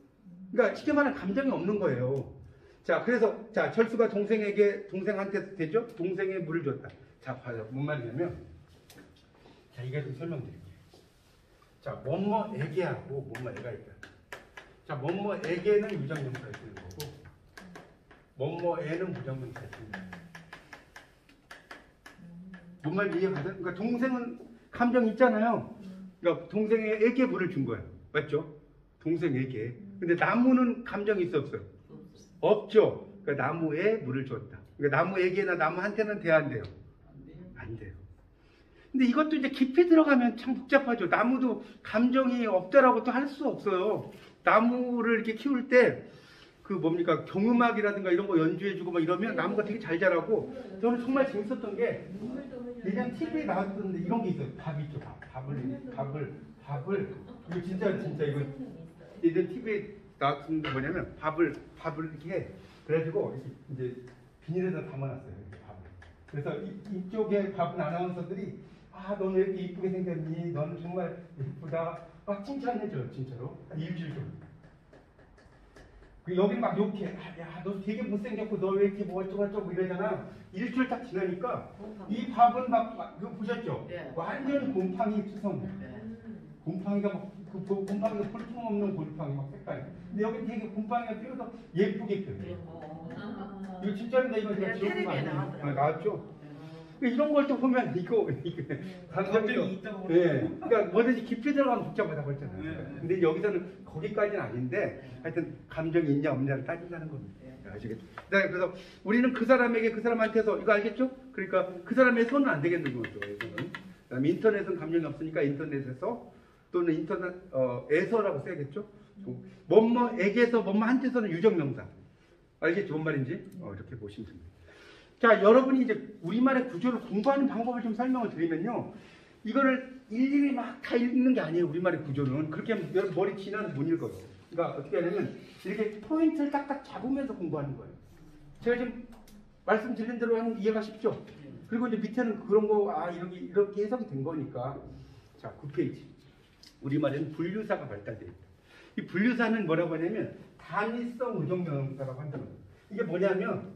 그러니까 쉽게 말하면 감정이 없는 거예요. 자, 그래서, 자, 철수가 동생한테 되죠? 동생에 물을 줬다. 자, 봐요. 뭔 말이냐면, 자, 이게 좀 설명드릴게요. 자, 뭐뭐에게하고 뭐뭐애가 있다. 자, 뭐뭐에게는 유정명사를 쓰는 거고, 뭐뭐애는 무정명사를 쓰는 거예요. 뭔 말인지 이해가죠? 그러니까 동생은 감정 있잖아요. 그러니까 동생에게 물을 준 거예요. 맞죠? 동생에게. 근데 나무는 감정이 있어 없어요? 없죠. 그러니까 나무에 물을 줬다. 그러니까 나무에게나 나무한테는 돼야 안 돼요? 안 돼요. 근데 이것도 이제 깊이 들어가면 참 복잡하죠. 나무도 감정이 없다라고 또 할 수 없어요. 나무를 이렇게 키울 때 경음악이라든가 이런 거 연주해주고 막 이러면 나무가 되게 잘 자라고 저는 정말 재밌었던 게 예전 TV에 나왔었는데 이런 게 있어요. 밥이 있죠. 밥을 이거 진짜 이거 예전 TV에 나왔었는데 뭐냐면 밥을 이렇게 해. 그래가지고 이제 비닐에다 담아놨어요. 이렇게 밥을. 그래서 이쪽에 밥은 아나운서들이 너는 왜 이렇게 이쁘게 생겼니? 너는 정말 예쁘다. 막 칭찬해줘요. 진짜로. 한 일주일 정도. 여기 막 욕해. 너 되게 못생겼고 너 왜 이렇게 뭐 어쩌고저쩌고 이러잖아. 일주일 딱 지나니까 이 밥은 막 그거 보셨죠? 네. 완전히 곰팡이 투성이에요. 네. 곰팡이가 막 곰팡이가 볼품 없는 곰팡이 막 색깔. 근데 여기 되게 곰팡이가 띄어서 예쁘게 펴요. 이거 진짜입니다. 이거 제가 지금 나왔죠. 이런 걸 또 보면 이거 감정이 있다고 예. 그러니까 뭐든지 깊이 들어가면 복잡하다고 했잖아요. 네. 근데 여기서는 거기까지는 아닌데 하여튼 감정이 있냐 없냐를 따진다는 겁니다. 아시겠죠? 네, 그래서 우리는 그 사람에게 그 사람한테서 이거 알겠죠? 그러니까 그 사람의 손은 안 되겠는 거죠. 여기서는. 그다음에 인터넷은 감정이 없으니까 인터넷에서 또는 인터넷에서라고 써야겠죠? 뭐뭐에게서 뭐뭐한테서는 유적명사. 알겠죠? 뭔 말인지? 이렇게 보시면 됩니다. 자, 여러분이 이제 우리말의 구조를 공부하는 방법을 좀 설명을 드리면요. 이거를 일일이 막 다 읽는 게 아니에요. 우리말의 구조는. 그렇게 하면 여러분 머리 지나서 못 읽어요. 그러니까 어떻게 하냐면 이렇게 포인트를 딱딱 잡으면서 공부하는 거예요. 제가 지금 말씀드린 대로 하는 이해가 쉽죠? 그리고 이제 밑에는 그런 거, 이렇게 해석이 된 거니까. 자, 9페이지. 우리말에는 분류사가 발달되어 있다. 이 분류사는 뭐라고 하냐면 단위성 의존명사라고 한다는 거예요. 이게 뭐냐면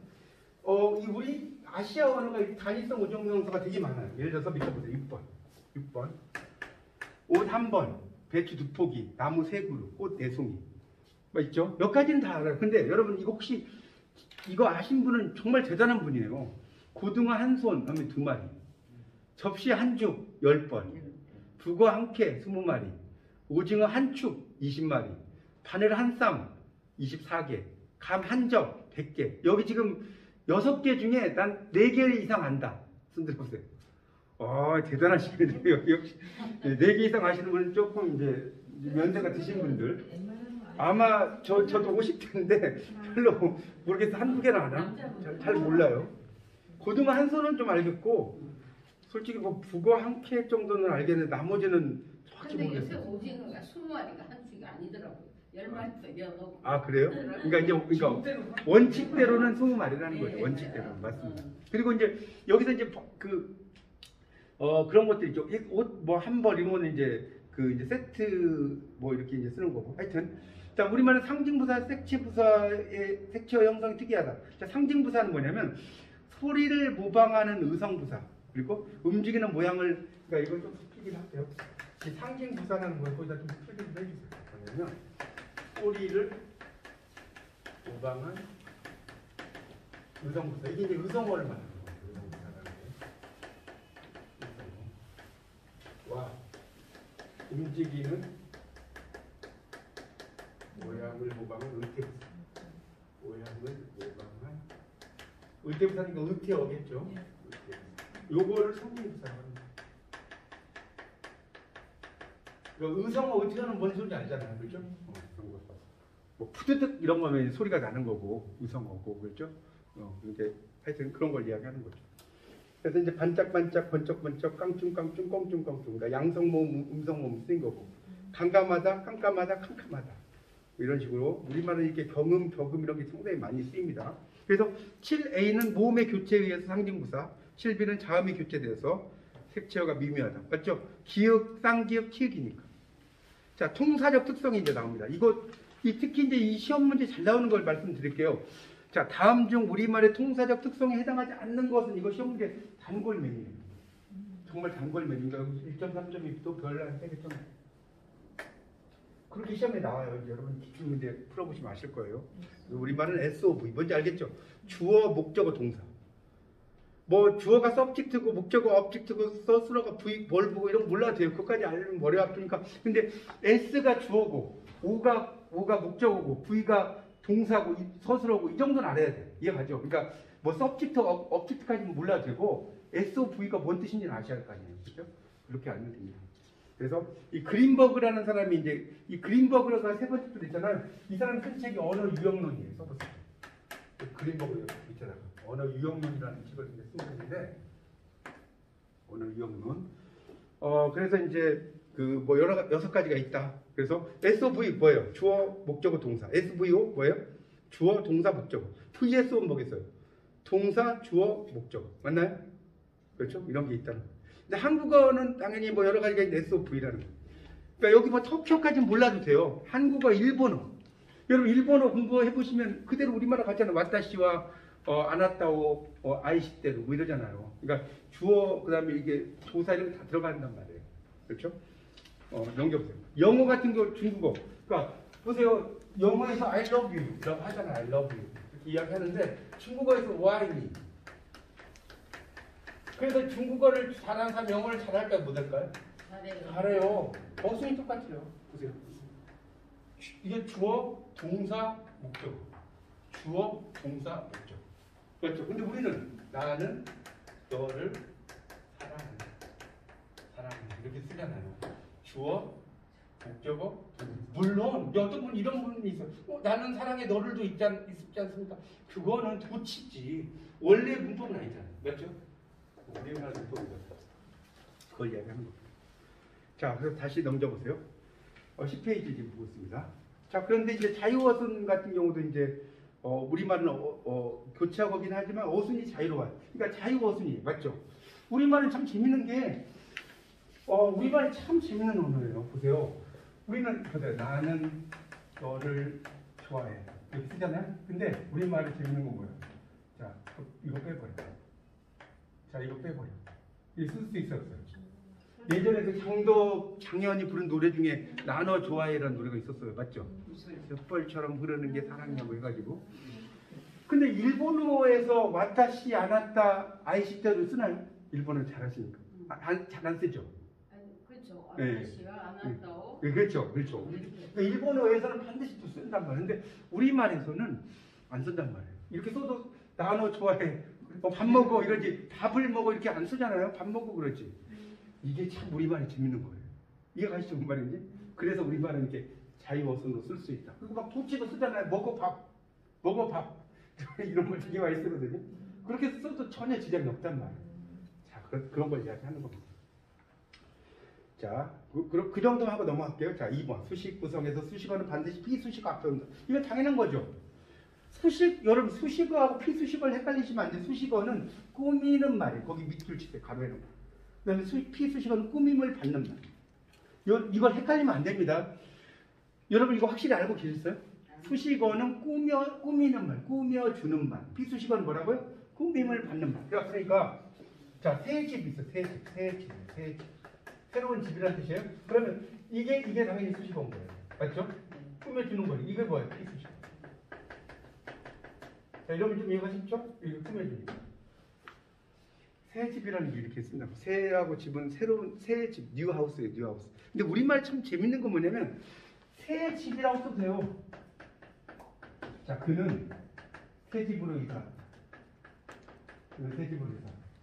이 우리 아시아 언어가 단위성 의존명사가 되게 많아요. 예를 들어서 밑에 보세요. 6번. 옷 한 번, 배추 2포기, 나무 3그루, 꽃 4송이. 뭐 있죠? 몇 가지는 다 알아요. 근데 여러분 이거 혹시 이거 아신 분은 정말 대단한 분이에요. 고등어 한 손 하면 2마리, 접시 한 죽 10번, 북어 한 캐 20마리, 오징어 한 축 20마리, 바늘 한 쌈 24개, 감 한 적 100개. 여기 지금 6개 중에 난 4개 이상 안다. 손 들어보세요. 대단하시네요. 역시 4개 이상 아시는 분은 조금 이제 연세가 드신 분들. 아마 저도 50대인데 별로 모르겠어. 한두 개나 아나? 잘 몰라요. 고등어 한 손은 좀 알겠고 솔직히 뭐 북어 한 캐 정도는 알겠는데 나머지는 정확히 근데 요새 모르겠어요. 오징어가 20마리가 한 축이 아니더라고요. 10마리도 여러. 아 그래요? 그러니까 원칙대로는 20마리라는 거죠. 원칙대로는 맞습니다. 그리고 이제 여기서 이제 그런 것들 있죠. 옷 뭐 한 벌 이런 거는 이제 이제 세트 뭐 이렇게 이제 쓰는 거고. 하여튼 자, 우리말은 상징부사, 색치부사의 색치어 형성이 특이하다. 자, 상징부사는 뭐냐면 소리를 모방하는 의성부사 그리고 움직이는 모양을 그러니까 이걸 좀 필기를 할게요. 이 상징부사라는 걸 거기다 좀 필기를 해주세요. 뭐냐면 소리를 모방한 의성부사. 이게 이제 의성어를 말하는 거예요. 의성부사라는 게. 와 움직이는 모양을 모방한 의태부사. 모양을 모방한 의태부사니까 의태어겠죠. 요거를 상징부사라고 합니다. 그러니까 의성어 의태어는 뭔 소리인지 알잖아요, 그렇죠? 그런 거. 뭐 푸드득 이런 거면 소리가 나는 거고 의성어고 그렇죠? 이렇게 하여튼 그런 걸 이야기하는 거죠. 그래서 이제 반짝반짝, 번쩍번쩍, 깡충깡충, 꽁충꽁충, 그러니까 양성모음, 음성모음 쓰인 거고, 깜깜하다, 깜깜하다, 캄캄하다. 이런 식으로 우리말은 이렇게 경음, 격음 이런 게 상당히 많이 쓰입니다. 그래서 7A는 모음의 교체에 의해서 상징부사, 7B는 자음이 교체돼서 색채어가 미묘하다. 맞죠? 기역, 쌍기역, 키읔이니까. 자, 통사적 특성이 이제 나옵니다. 특히 이제 이 시험 문제 잘 나오는 걸 말씀드릴게요. 자, 다음 중 우리말의 통사적 특성에 해당하지 않는 것은 이거 시험 문제 단골맨이에요. 정말 단골맨인가? 1.3점이 또 별난 3개 점. 그렇게 시험에 나와요. 여러분 기출 문제 풀어보시면 아실 거예요. 우리말은 SOV 뭔지 알겠죠? 주어, 목적어, 동사. 뭐 주어가 서브젝트고 목적어 object고 서술어가 V 뭘 보고 이런 거 몰라도 돼요. 그것까지 알면 머리 아프니까. 근데 S가 주어고 O가 목적어고 V가 동사고 서술어고 이 정도는 알아야 돼. 이해가죠? 그러니까 뭐 서브젝트 object까지는 몰라도 되고 SOV가 뭔 뜻인지는 아셔야 할 거 아니에요. 그렇죠? 그렇게 알면 됩니다. 그래서 이 그린버그라는 사람이 이제 이 그린버그가 세 번째 줄 있잖아요. 이 사람 쓴 책이 언어 유형론이에요. 써보세요. 그린버그 밑에다가 언어 유형론이라는 책을 쓴 건데 언어 유형론. 그래서 이제 뭐 6가지가 있다. 그래서 SOV 뭐예요? 주어, 목적어, 동사. SVO 뭐예요? 주어, 동사, 목적어. VSO는 뭐겠어요? 동사, 주어, 목적어. 맞나요? 그렇죠? 이런 게 있다는 거예요. 근데 한국어는 당연히 뭐 여러 가지가 있는데 SOV라는 거예요. 그러니까 여기 뭐 터키어까지는 몰라도 돼요. 한국어, 일본어. 여러분 일본어 공부해 보시면 그대로 우리말로 같잖아요. 와타시와 아나타오 아이시대로 뭐 이러잖아요. 그러니까 주어 그다음에 이게 조사 이런 게 다 들어간단 말이에요. 그렇죠? 넘겨보세요. 영어 같은 거 중국어. 그러니까 보세요. 영어에서 I love you 라고 하잖아요. I love you 이렇게 이야기하는데 중국어에서 why me. 그래서 중국어를 잘하는 사람 영어를 잘할까요? 못할까요? 잘해요. 어순이 똑같아요. 보세요. 이게 주어, 동사, 목적. 주어, 동사, 목적. 그렇죠. 근데 우리는 나는 너를 사랑한다. 사랑한다. 이렇게 쓰잖아요. 주어, 목적어. 물론 어떤 분 이런 분이 있어요. 나는 사랑해 너를도 있지 않습니까? 그거는 도치지. 원래 문법은 아니잖아요. 맞죠? 우리나라 문법이거든요. 그걸 이야기하는 겁니다. 자, 그래서 다시 넘겨보세요. 10페이지 지금 보고 있습니다. 자, 그런데 이제 자유어순 같은 경우도 이제 우리말은 교차하긴 하지만 어순이 자유로워요. 그러니까 자유어순이 맞죠? 우리말은 참 재밌는 게 우리말이 참 재밌는 언어예요. 보세요. 우리는 보세요. 나는 너를 좋아해. 이렇게 쓰잖아요. 근데 우리말이 재밌는 건 뭐예요? 자, 이거 빼버려. 자, 이거 빼버려. 이거 쓸 수 있었어요. 예전에 그 장현이 부른 노래 중에 나 너 좋아해라는 노래가 있었어요. 맞죠? 갯벌처럼 흐르는 게 사랑이라고 해가지고. 근데 일본어에서 와타시 아나타 아이시테를 쓰나요? 일본어 잘하시니까. 잘 안 쓰죠? 그렇죠. 네. 아저씨가 아나타오. 그렇죠. 그러니까 일본어에서는 반드시 또 쓴단 말이에요. 근데 우리말에서는 안 쓴단 말이에요. 이렇게 써도 나 너 좋아해. 밥 먹어 이러지. 밥을 먹어 이렇게 안 쓰잖아요. 밥 먹어 그러지. 이게 참 우리말이 재밌는 거예요. 이해가시죠? 무슨 말인지? 그래서 우리말은 이렇게 자유어순으로 쓸 수 있다. 그리고 막 도치도 쓰잖아요. 먹어 밥. 이런 걸 되게 많이 쓰거든요. 그렇게 써도 전혀 지장이 없단 말이에요. 자, 그런 걸 이야기하는 겁니다. 자, 그 정도만 하고 넘어갈게요. 자, 2번. 수식 구성에서 수식어는 반드시 피수식어 앞에 온다. 이건 당연한 거죠. 여러분 수식어하고 피수식어를 헷갈리시면 안 돼요. 수식어는 꾸미는 말이에요. 거기 밑줄 치세요. 가로에 놓고. 그다음에 피수식어는 꾸밈을 받는 말. 이걸 헷갈리면 안 됩니다. 여러분 이거 확실히 알고 계셨어요? 수식어는 꾸미는 말, 꾸며주는 말. 피수식어는 뭐라고요? 꾸밈을 받는 말. 그러니까 자, 새 집이 있어. 새 집. 새로운 집이라는 뜻이에요. 그러면 이게 당연히 수식어인 거예요. 맞죠? 꾸며주는 거예요. 이게 뭐예요? 피수식어. 자, 이러면 좀 이해가 쉽죠? 이거 꾸며주니까. 새 집이라는 게 이렇게 쓴다고. 새하고 집은 새 집, 뉴 하우스예요, 뉴 하우스. 근데 우리말 참 재밌는 건 뭐냐면 새 집이라고 써도 돼요. 자, 그는 새 집으로 이사.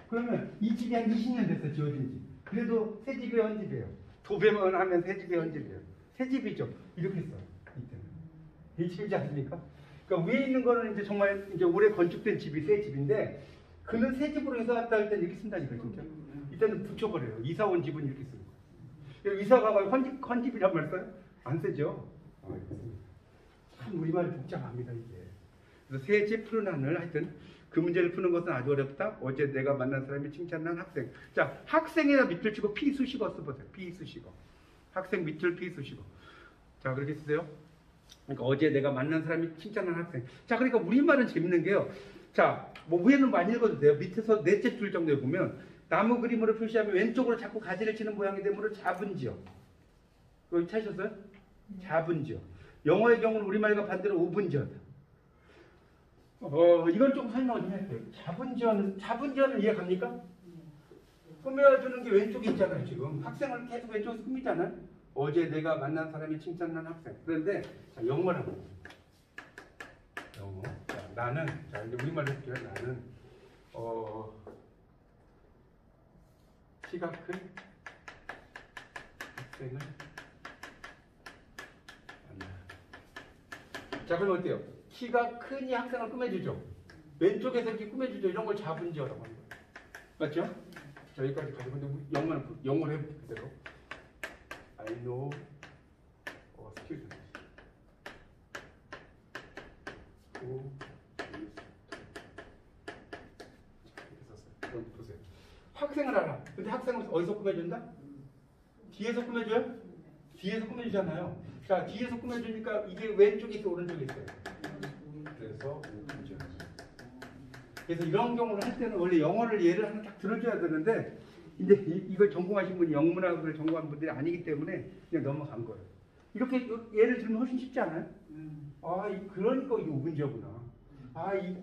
그러면 이 집이 한 20년 됐어, 지어진 집. 그래도 새 집의 헌집이에요. 도배만 하면 새 집의 헌집이에요. 새 집이죠. 이렇게 써요. 이때는. 이 집이지 않습니까? 그러니까 위에 있는 거는 이제 정말 이제 오래 건축된 집이 새 집인데 그는 새 집으로 이사 왔다 할 때는 이렇게 쓴다니까 진짜. 이때는 붙여버려요. 이사 온 집은 이렇게 쓰는 거예요. 이사 가고 헌집이란 말 써요? 안 쓰죠. 참 우리말이 복잡합니다 이게. 그래서 새 집 푸른 하늘 하여튼 그 문제를 푸는 것은 아주 어렵다. 어제 내가 만난 사람이 칭찬한 학생. 자, 학생에다 밑줄 치고 피수식어 써보세요. 피수식어. 학생 밑줄 피수식어. 자, 그렇게 쓰세요. 그러니까 어제 내가 만난 사람이 칭찬한 학생. 자, 그러니까 우리말은 재밌는 게요. 자, 뭐 위에는 많이 읽어도 돼요. 밑에서 넷째 줄 정도에 보면 나무 그림으로 표시하면 왼쪽으로 자꾸 가지를 치는 모양이 되므로 잡은지요. 그거 찾으셨어요? 잡은지요. 영어의 경우는 우리말과 반대로 오분지어다. 이건 좀 설명을 좀 할게요. 잡은지어는 이해갑니까? 꾸며주는 게 왼쪽에 있잖아요, 지금. 학생을 계속 왼쪽에서 꾸미잖아요. 어제 내가 만난 사람이 칭찬한 학생. 그런데, 자, 영어라고. 영어. 자, 나는, 자, 이제 우리말로 할게요. 나는, 키가 큰 학생을 만나. 자, 그럼 어때요? 키가 큰 이 학생을 꾸며주죠. 왼쪽에서 이렇게 꾸며주죠. 이런 걸 잡은지어라고 하는 거예요. 맞죠? 자, 여기까지 가지고 영어로 해볼게요. 그대로. I know a student who is 이렇게 썼어요. 그럼 보세요. 학생을 알아. 근데 학생을 어디서 꾸며준다? 뒤에서 꾸며줘요? 뒤에서 꾸며주잖아요. 자, 뒤에서 꾸며주니까 이게 왼쪽에 있어, 오른쪽에 있어요. 그래서 그래서 이런 경우를 할 때는 원래 영어를 예를 하나 딱 들어줘야 되는데 이제 이걸 전공하신 분이 영문학을 전공한 분들이 아니기 때문에 그냥 넘어간 거예요. 이렇게 예를 들면 훨씬 쉽지 않아요? 그러니까 이게 우분지어구나.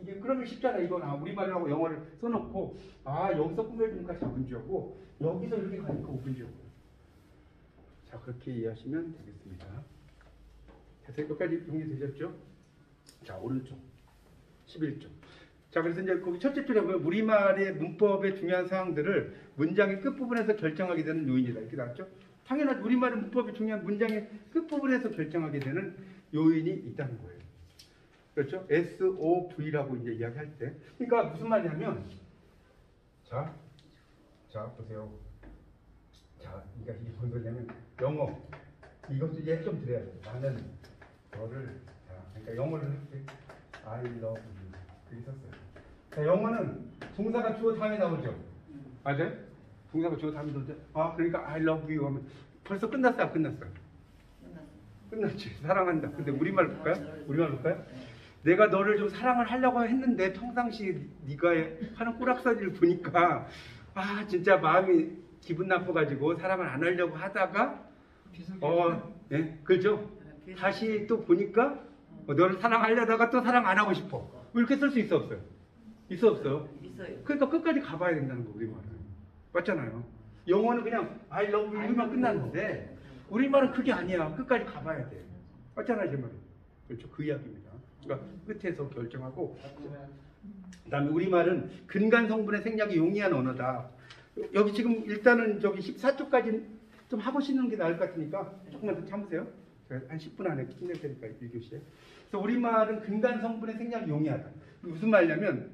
이게 그러면 쉽잖아. 이건 우리말하고 영어를 써놓고 여기서 꾸며주니까 자분지어고 여기서 이렇게 가니까 우분지어고. 자, 그렇게 이해하시면 되겠습니다. 자, 여기까지 정리되셨죠? 자, 오른쪽 11쪽. 자, 그래서 이제 거기 첫째 줄에 보면 우리말의 문법의 중요한 사항들을 문장의 끝부분에서 결정하게 되는 요인이다. 이렇게 나왔죠? 당연하지. 우리말의 문법이 중요한 문장의 끝부분에서 결정하게 되는 요인이 있다는 거예요. 그렇죠? SOV라고 이제 이야기할 때. 그러니까 무슨 말이냐면, 자, 보세요. 자, 그러니까 이게 뭔 소리냐면, 영어. 이것도 이해 좀 드려야 돼요. 나는 너를, 그러니까 영어를 할게. I love you. 그렇게 썼어요. 자, 영어는 동사가 주어 다음에 나오죠. 맞아요? 동사가 주어 다음에 나오죠. 그러니까 I love you 하면 벌써 끝났어, 안 끝났어? 끝났지. 사랑한다. 근데 우리말 볼까요? 우리말 볼까요? 내가 너를 좀 사랑을 하려고 했는데 평상시 네가 하는 꾸락서리를 보니까 진짜 마음이 기분 나빠가지고 사랑을 안 하려고 하다가 네, 그렇죠? 다시 또 보니까 너를 사랑하려다가 또 사랑 안 하고 싶어. 이렇게 쓸 수 있어 없어요? 있어 없어요? 있어요. 그러니까 끝까지 가봐야 된다는 거 우리말은. 맞잖아요. 영어는 그냥 I love you만 끝났는데 우리말은 그게 아니야. 끝까지 가봐야 돼. 맞잖아요, 제 말은. 그렇죠, 그 이야기입니다. 그러니까 끝에서 결정하고. 그다음에 우리말은 근간 성분의 생략이 용이한 언어다. 여기 지금 일단은 저기 14쪽까지 좀 하고 싶는 게 나을 것 같으니까 조금만 더 참으세요. 제가 한 10분 안에 끝낼 테니까 1교시에. 그래서 우리말은 근간 성분의 생략이 용이하다. 무슨 말이냐면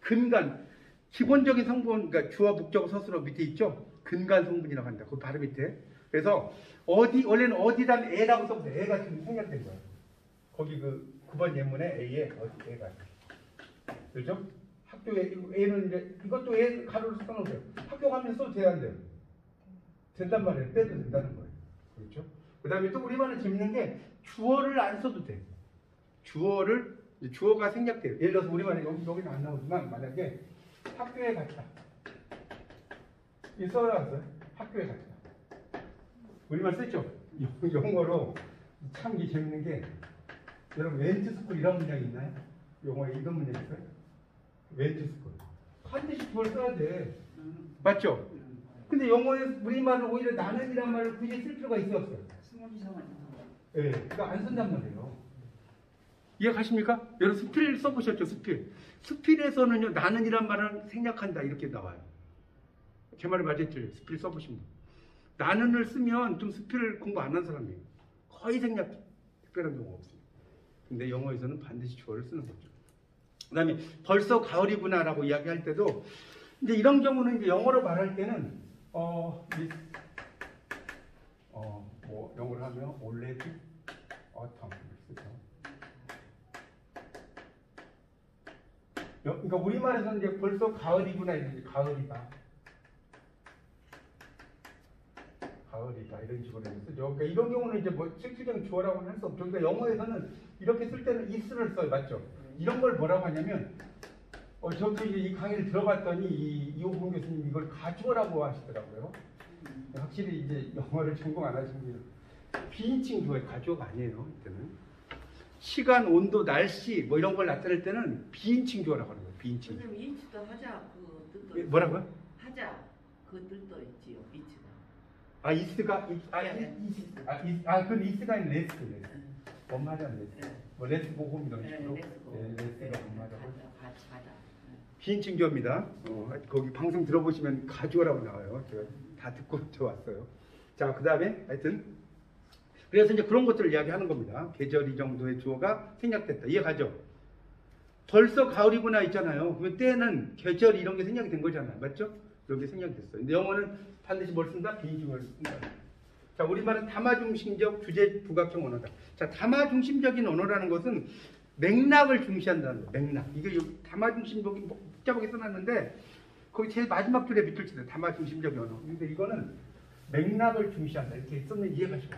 근간 기본적인 성분, 그러니까 주어, 목적어, 서술어 밑에 있죠. 근간 성분이라고 한다. 그 바로 밑에. 그래서 원래는 어디 다음에 애라고 써보세요. 애가 지금 생략된 거야. 거기 그 9번 예문에 A에 어디 애가. 그렇죠? 학교에 A는 이제 이것도 애 가로로 써놓으세요. 학교 가면 써도 돼야 안 돼요? 된단 말이에요. 빼도 된다는 거예요. 그렇죠? 그 다음에 또 우리말은 재밌는 게 주어를 안 써도 돼. 주어가 생략돼요. 예를 들어서 우리말은 여기는 안 나오지만 만약에 학교에 갔다. 이 써놨어요. 학교에 갔다. 우리말 쓰죠? 영어로 참 이게 재밌는 게 여러분 웬트 스쿨 이런 문장이 있나요? 영어에 이런 문장 있어요? 웬트 스쿨. 반드시 주어를 써야 돼. 맞죠? 근데 영어에 우리말은 오히려 나는이란 말을 굳이 쓸 필요가 있어 없어요? 예, 그러니까 안 쓴단 말이에요. 이해가십니까? 여러분 스필 써보셨죠? 스필에서는요 나는이란 말은 생략한다 이렇게 나와요. 제 말이 맞았죠? 스필 써보신 분. 나는을 쓰면 좀 스필을 공부 안 한 사람이에요. 거의 생략 특별한 경우가 없어요. 근데 영어에서는 반드시 주어를 쓰는 거죠. 그 다음에 벌써 가을이구나라고 이야기할 때도 이제 이런 경우는 이제 영어로 말할 때는 뭐 영어로 하면 already autumn 쓰죠. 그러니까 우리말에서는 이제 벌써 가을이구나 이런 가을이다 이런 식으로 쓰죠. 그러니까 이런 경우는 이제 뭐 실질적인 주어라고는 할 수 없죠. 그러니까 영어에서는 이렇게 쓸 때는 is를 써요, 맞죠? 이런 걸 뭐라고 하냐면 저도 이제 이 강의를 들어봤더니 이호봉 교수님 이걸 가주어라고 하시더라고요. 확실히 이제 영어를 전공 안 하신 분이 비인칭 주어의 가주어가 아니에요. 이때는 시간, 온도, 날씨 뭐 이런 걸 나타낼 때는 비인칭 주어라고 하는 거예요. 비인칭. 선생님 이치도 하자 그 뜻도 있죠. 뭐라고요? 하자 그 뜻도 있지요. 이치가. 이스가 그건 이스가 아닌 레스. 엄마잖아 레스. 네. 뭐 레스 보고 이런 식으로. 레스가 엄마라고. 같이 가자. 비인칭 주어입니다. 거기 방송 들어보시면 가주어라고 나와요. 제가 다 듣고 왔어요. 자, 그 다음에 하여튼 그래서 이제 그런 것들을 이야기하는 겁니다. 계절이 정도의 주어가 생략됐다. 이해가죠? 벌써 가을이구나 있잖아요. 그 때는 계절 이런 게 생략이 된 거잖아요. 맞죠? 이런 게 생략이 됐어요. 근데 영어는 반드시 뭘 쓴다? 비인칭을 쓴다. 자, 우리말은 담화중심적 주제 부각형 언어다. 자, 담화중심적인 언어라는 것은 맥락을 중시한다는 거예요. 맥락. 이게 담화중심적이 복잡하게 써놨는데 거기 제일 마지막 줄에 밑줄 치세요. 담화중심적인 언어. 근데 이거는 맥락을 중시한다. 이렇게 썼는 이해가시고.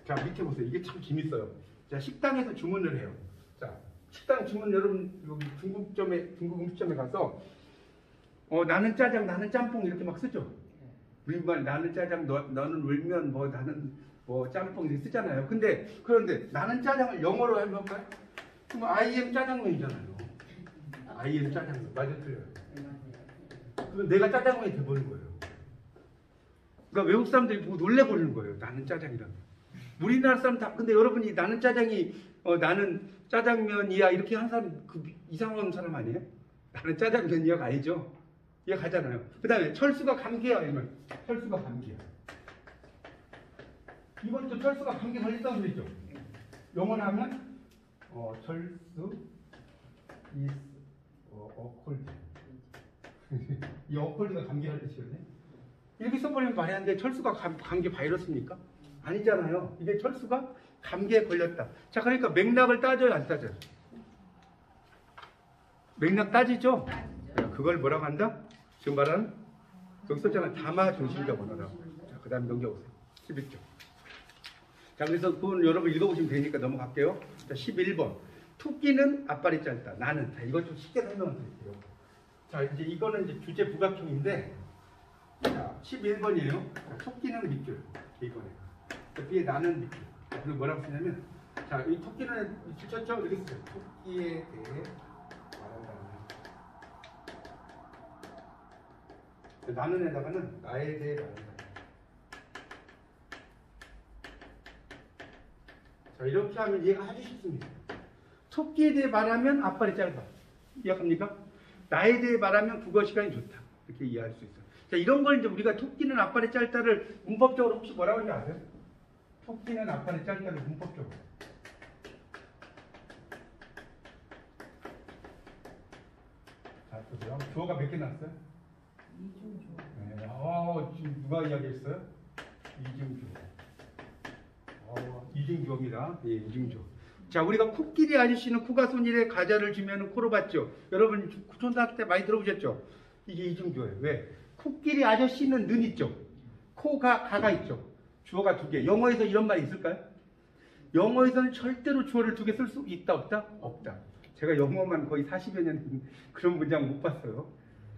자, 밑에 보세요. 이게 참 재밌어요. 자, 식당에서 주문을 해요. 자, 식당 주문 여러분 여기 중국 음식점에 가서 나는 짜장, 나는 짬뽕 이렇게 막 쓰죠. 우리말 나는 짜장, 너는 울면 뭐 나는 뭐 짬뽕 이렇게 쓰잖아요. 그런데 나는 짜장을 영어로 해볼까요? 그럼 I am 짜장면이잖아요. I am 짜장면. 맞아 틀려요. 그럼 내가 짜장면이 돼버린 거예요. 그러니까 외국 사람들이 보고 놀래버리는 거예요. 나는 짜장이라면. 우리나라 사람 다 근데 여러분이 나는 짜장이 나는 짜장면이야 이렇게 한 사람 이상한 사람 아니에요? 나는 짜장면이야가 아니죠. 이해 가잖아요. 그 다음에 철수가 감기야 이러면 철수가 감기야. 이것도 철수가 감기 걸렸다고 그랬죠. 영어로 하면 철수 is cold. 이 어콜드가 감기할 뜻이거든요. 이렇게 써버리면 말이 안 돼. 철수가 감기 바이러스입니까? 아니잖아요. 이게 철수가 감기에 걸렸다. 자, 그러니까 맥락을 따져요, 안 따져요? 맥락 따지죠? 그걸 뭐라고 한다? 지금 말하는 여기 썼잖아. 담화 중심적 언어라고. 자, 그 다음에 넘겨보세요. 11조. 자, 그래서 그건 여러분 읽어보시면 되니까 넘어갈게요. 자, 11번. 토끼는 앞발이 짧다. 나는. 자, 이것 좀 쉽게 설명을 드릴게요. 자, 이제 이거는 이제 주제 부각형인데, 자, 11번이에요. 자, 토끼는 밑줄. 이번에. 뒤에 나는 밑줄. 자, 그리고 뭐라고 쓰냐면, 자, 이 토끼는 밑줄 쳤죠? 이렇게 써요. 토끼에 대해 말한다. 나는에다가는 나에 대해 말한다. 자, 이렇게 하면 이해가 아주 쉽습니다. 토끼에 대해 말하면 앞발이 짧아. 이해합니까? 나에 대해 말하면 국어 시간이 좋다. 이렇게 이해할 수 있어요. 자, 이런 걸 이제 우리가 토끼는 앞발이 짧다를 문법적으로 혹시 뭐라고 하는지 아세요? 토끼는 앞발이 짧다를 문법적으로. 자, 보세요. 주어가 몇 개 났어요? 이중조. 네. 지금 누가 이야기했어요? 이중조. 이중조입니다. 예, 이중조. 자, 우리가 코끼리 아저씨는 코가 손이래 가자를 주면 코로 받죠. 여러분 초등학교 때 많이 들어보셨죠? 이게 이중조예요. 왜? 코끼리 아저씨는 는 있죠. 코가 가가 있죠. 주어가 두 개. 영어에서 이런 말이 있을까요? 영어에서는 절대로 주어를 두 개 쓸 수 있다 없다? 없다. 제가 영어만 거의 40여 년 그런 문장 못 봤어요.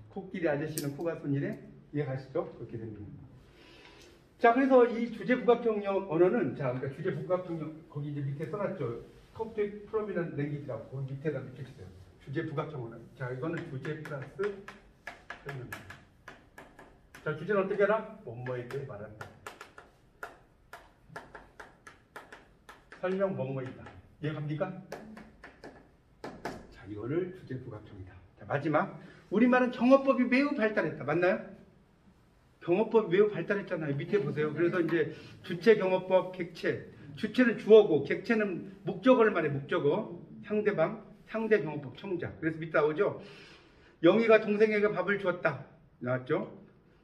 코끼리 아저씨는 코가 손이래? 이해가시죠? 그렇게 됩니다. 자, 그래서 이 주제 부각형 언어는 그러니까 주제 부각형 거기 이제 밑에 써놨죠. Complete Prominent Language라고 거기 밑에다 이렇게 주세요. 주제 부각형 언어. 자, 이거는 주제 플러스 설명. 자, 주제는 어떻게 하라? 뭐뭐에게 말한다. 설명 뭐뭐이다. 이해갑니까? 자, 이거를 주제 부각형이다. 자, 마지막 우리말은 경어법이 매우 발달했다. 맞나요? 경어법이 매우 발달했잖아요. 밑에 보세요. 그래서 이제 주체 경어법, 객체. 주체는 주어고 객체는 목적어를 말해. 목적어. 상대방, 상대 경어법, 청자. 그래서 밑에 나오죠. 영희가 동생에게 밥을 주었다. 나왔죠?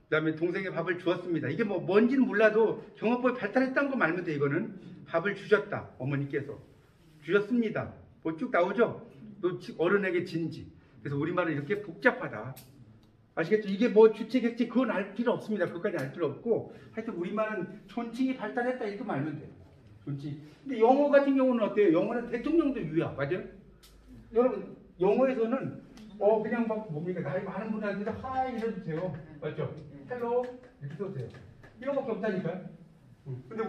그 다음에 동생에게 밥을 주었습니다. 이게 뭐 뭔지는 몰라도 경어법이 발달했다는 거 말면 돼. 이거는 밥을 주셨다. 어머니께서. 주셨습니다. 뭐 쭉 나오죠? 또 어른에게 진지. 그래서 우리말은 이렇게 복잡하다. 아시겠죠? 이게 뭐 주체, 객체 그건 알 필요 없습니다. 그것까지 알 필요 없고 하여튼 우리말은 존칭이 발달했다 이렇게 말면 돼요. 존칭. 근데 영어 같은 경우는 어때요? 영어는 대통령도 유야. 맞아요? 여러분 영어에서는 그냥 막 뭡니까? 나이 많은 분한테 하이 이래도 돼요. 맞죠? 헬로 이렇게 써도 돼요. 이거밖에 없다니까요. 근데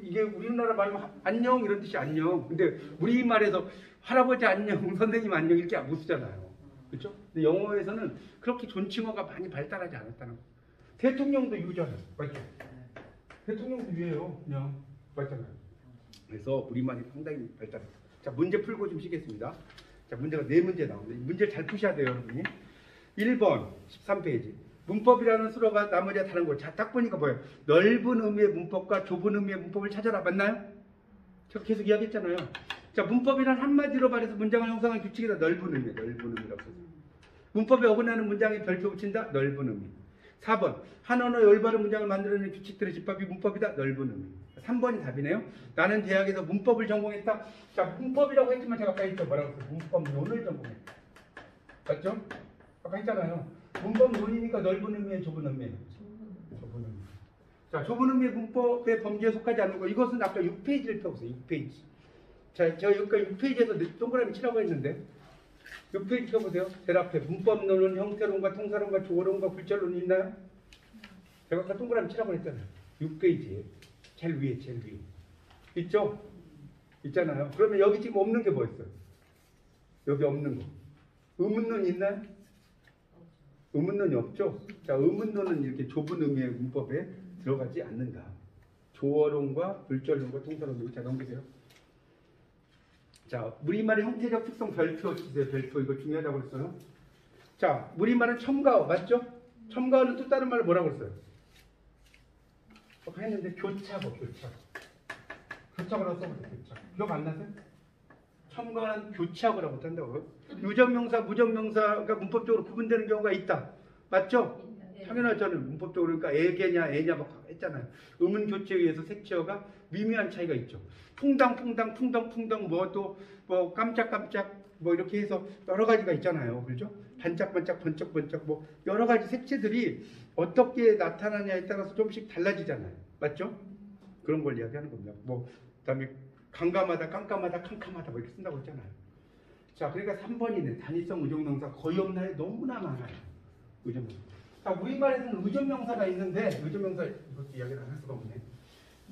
이게 우리나라 말로 안녕 이런 뜻이 안녕. 근데 우리말에서 할아버지 안녕, 선생님 안녕 이렇게 못 쓰잖아요. 그렇죠? 근데 영어에서는 그렇게 존칭어가 많이 발달하지 않았다는 거. 대통령도 유잖아요. 맞죠? 대통령도 유예요. 그냥 맞잖아요. 그래서 우리말이 상당히 발달했다. 자, 문제 풀고 좀 쉬겠습니다. 자, 문제가 4문제 나옵니다. 문제를 잘 푸셔야 돼요, 여러분이. 1번 13페이지. 문법이라는 수로가 나머지와 다른 거. 자, 딱 보니까 뭐예요? 넓은 의미의 문법과 좁은 의미의 문법을 찾아라. 맞나요? 제가 계속 이야기했잖아요. 자, 문법이란 한마디로 말해서 문장을 형성한 규칙이다. 넓은 의미. 넓은 의미라고 써요. 문법에 어긋나는 문장에 별표 붙인다. 넓은 의미. 4번. 한 언어의 올바른 문장을 만들어내는 규칙들의 집합이 문법이다. 넓은 의미. 3번이 답이네요. 나는 대학에서 문법을 전공했다. 자, 문법이라고 했지만 제가 아까 했죠. 뭐라고 했어요? 문법론을 전공했다. 맞죠? 아까 했잖아요. 문법론이니까 넓은 의미에 좁은 의미예요. 좁은 의미. 자, 좁은 의미의 문법의 범주에 속하지 않는 거. 이것은 아까 6페이지를 펴보세요. 6페이지. 자, 저 여기까지 6페이지에서 동그라미 치라고 했는데 6페이지 펴보세요. 제일 앞에 문법론은 형태론과 통사론과 조어론과 굴절론이 있나요? 제가 아까 동그라미 치라고 했잖아요. 6페이지에 제일 위에 제일 위에 있죠? 있잖아요. 그러면 여기 지금 없는 게 뭐 있어요? 여기 없는 거. 의문론 있나요? 의문론이 없죠? 자, 의문론은 이렇게 좁은 의미의 문법에 들어가지 않는다. 조어론과 굴절론과 통사론론. 자, 넘기세요. 자, 우리말의 형태적 특성 별표 주세요. 별표 이거 중요하다고 그랬어요. 자, 우리말은 첨가어 맞죠? 첨가어는 또 다른 말로 뭐라고 그랬어요? 아까 했는데 교차고 교차고라고 써보세요. 교차. 기억 안 나세요? 첨가어는 교차고라고 한다고요. 유전명사, 무전명사가 문법적으로 구분되는 경우가 있다. 맞죠? 당연하잖아요. 문법적으로 그러니까 애게냐 애냐 막 했잖아요. 음은 교체에 의해서 색채어가 미묘한 차이가 있죠. 풍당 뭐 또 뭐 깜짝깜짝 뭐 이렇게 해서 여러 가지가 있잖아요. 그렇죠? 반짝반짝 번쩍번쩍 뭐 여러 가지 색채들이 어떻게 나타나냐에 따라서 조금씩 달라지잖아요. 맞죠? 그런 걸 이야기하는 겁니다. 뭐 그다음에 강감하다, 깜깜하다, 캄캄하다 뭐 이렇게 쓴다고 했잖아요. 자, 그러니까 3번이네. 단위성 의존명사 거의 없나요? 너무나 많아요. 의존명사. 자, 우리말에서는 의존명사가 있는데 의존명사 이것도 이야기를 안 할 수가 없네.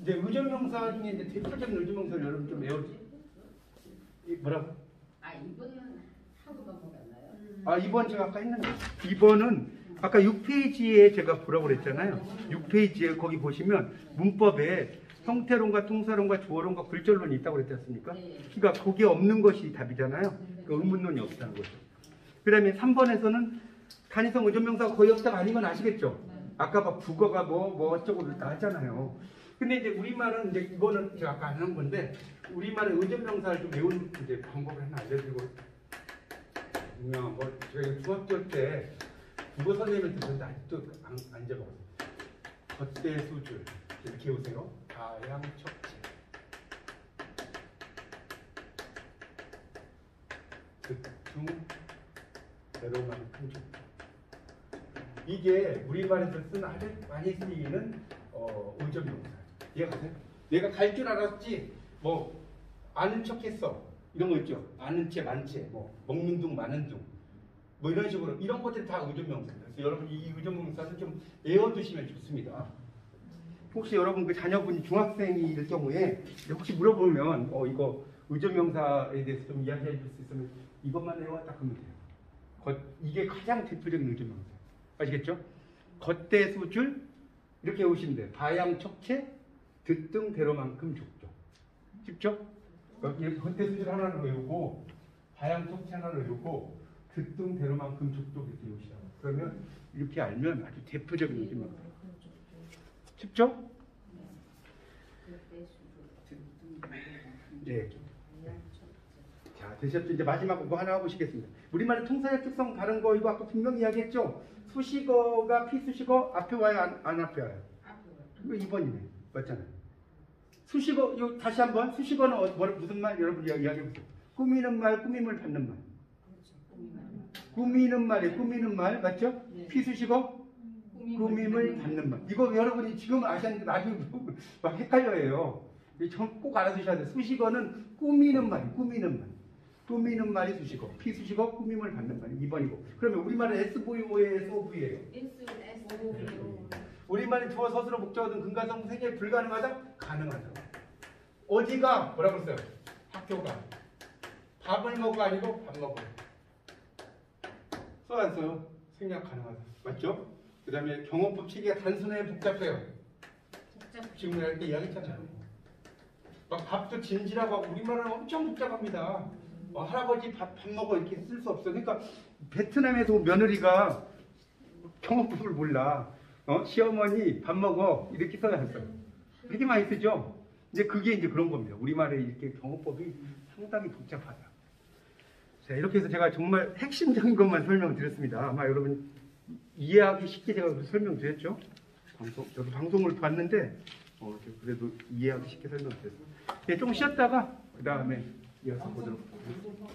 이제 의존명사 중에 이제 대표적인 의존명사를 여러분 좀 외우지. 뭐라고? 이번은 하고 넘어갔나요? 아, 2번 제가 아까 했는데 2번은 아까 6페이지에 제가 보라고 그랬잖아요. 6페이지에 거기 보시면 문법에 형태론과 통사론과 조어론과 굴절론이 있다고 그랬지 않습니까? 그러니까 거기에 없는 것이 답이잖아요. 그 의문론이 없다는 거죠. 그 다음에 3번에서는 단위성 의존명사가 거의 없다가 아닌 건 아시겠죠? 아까 막 국어가 뭐 어쩌고 다 했잖아요. 근데 이제 우리말은 이제 이거는 제가 아까 안 한 건데 우리말의 의존명사를 좀 외우는 이제 방법을 하나 알려드리고 뭐 제가 중학교 때 국어 선생님한테 그런데 아직도 안 적어봤어요. 겉대수줄 이렇게 오세요. 다양척체 극중 대로만큼 족도. 이게 우리말에서 쓰는 아주 많이 쓰이는 의존명사. 이해가세요? 내가 갈 줄 알았지 뭐 아는 척했어 이런 거 있죠. 아는 채 많채 뭐 먹는 둥 마는 둥 뭐 이런 식으로 이런 것들이 다 의존명사입니다. 그래서 여러분 이 의존명사는 좀 외워두시면 좋습니다. 혹시 여러분 그 자녀분이 중학생일 경우에 혹시 물어보면 이거 의존명사에 대해서 좀 이야기해 줄 수 있으면 이것만 외웠다 그러면 돼요. 이게 가장 대표적인 의존명사. 아시겠죠? 겉대수줄 이렇게 외우시면 돼요. 다양척체 듣등 대로만큼 족족. 쉽죠? 여기 겉대수줄 하나를 외우고 다양척체 하나를 외우고 듣등 대로만큼 족족 이렇게 외우시라고. 그러면 이렇게 알면 아주 대표적인 의존명사. 쉽죠? 네. 자, 되셨죠? 이제 마지막 거 하나 보시겠습니다. 우리말의 통사적 특성 다른 거 이거 아까 분명히 이야기했죠? 수식어가 피수식어 앞에 와요? 안 앞에 와요? 이거 2번이네. 맞잖아요. 수식어, 이거 다시 한번. 수식어는 무슨 말? 여러분 이야기해보세요. 꾸미는 말, 꾸밈을 받는 말. 꾸미는 말이에요. 꾸미는 말. 맞죠? 피수식어? 꾸밈을 받는 말. 이거 여러분이 지금 아시는데 나중에 막 헷갈려요. 꼭 알아두셔야 돼요. 수식어는 꾸미는 말이 꾸미는 말. 꾸미는 말이 수식어. 피수식어 꾸밈을 받는 말이 2번이고. 그러면 우리말은 SVO예요? SOV예요? 우리말은 주어 서술어 목적어 등 근가성 생략 불가능하다? 가능하다. 어디가? 뭐라고 했어요? 학교가. 밥을 먹어 아니고 밥 먹어. 써 안 써요? 생략 가능하다. 맞죠? 그 다음에 경어법 체계가 단순해요? 복잡해요? 지금 할 때 이야기했잖아요. 막 밥도 진지라고 하고 우리말은 엄청 복잡합니다. 할아버지 밥 먹어 이렇게 쓸 수 없어. 그러니까 베트남에서 온 며느리가 경어법을 몰라. 시어머니 밥 먹어 이렇게 써야 했어요. 되게 많이 쓰죠. 이제 그게 이제 그런 겁니다. 우리말에 이렇게 경어법이 상당히 복잡하다. 자, 이렇게 해서 제가 정말 핵심적인 것만 설명을 드렸습니다. 아마 여러분 이해하기 쉽게 제가 설명드렸죠. 저도 방송을 봤는데 그래도 이해하기 쉽게 설명드렸습니다. 네, 좀 쉬었다가 그 다음에 이어서 보도록 하겠습니다.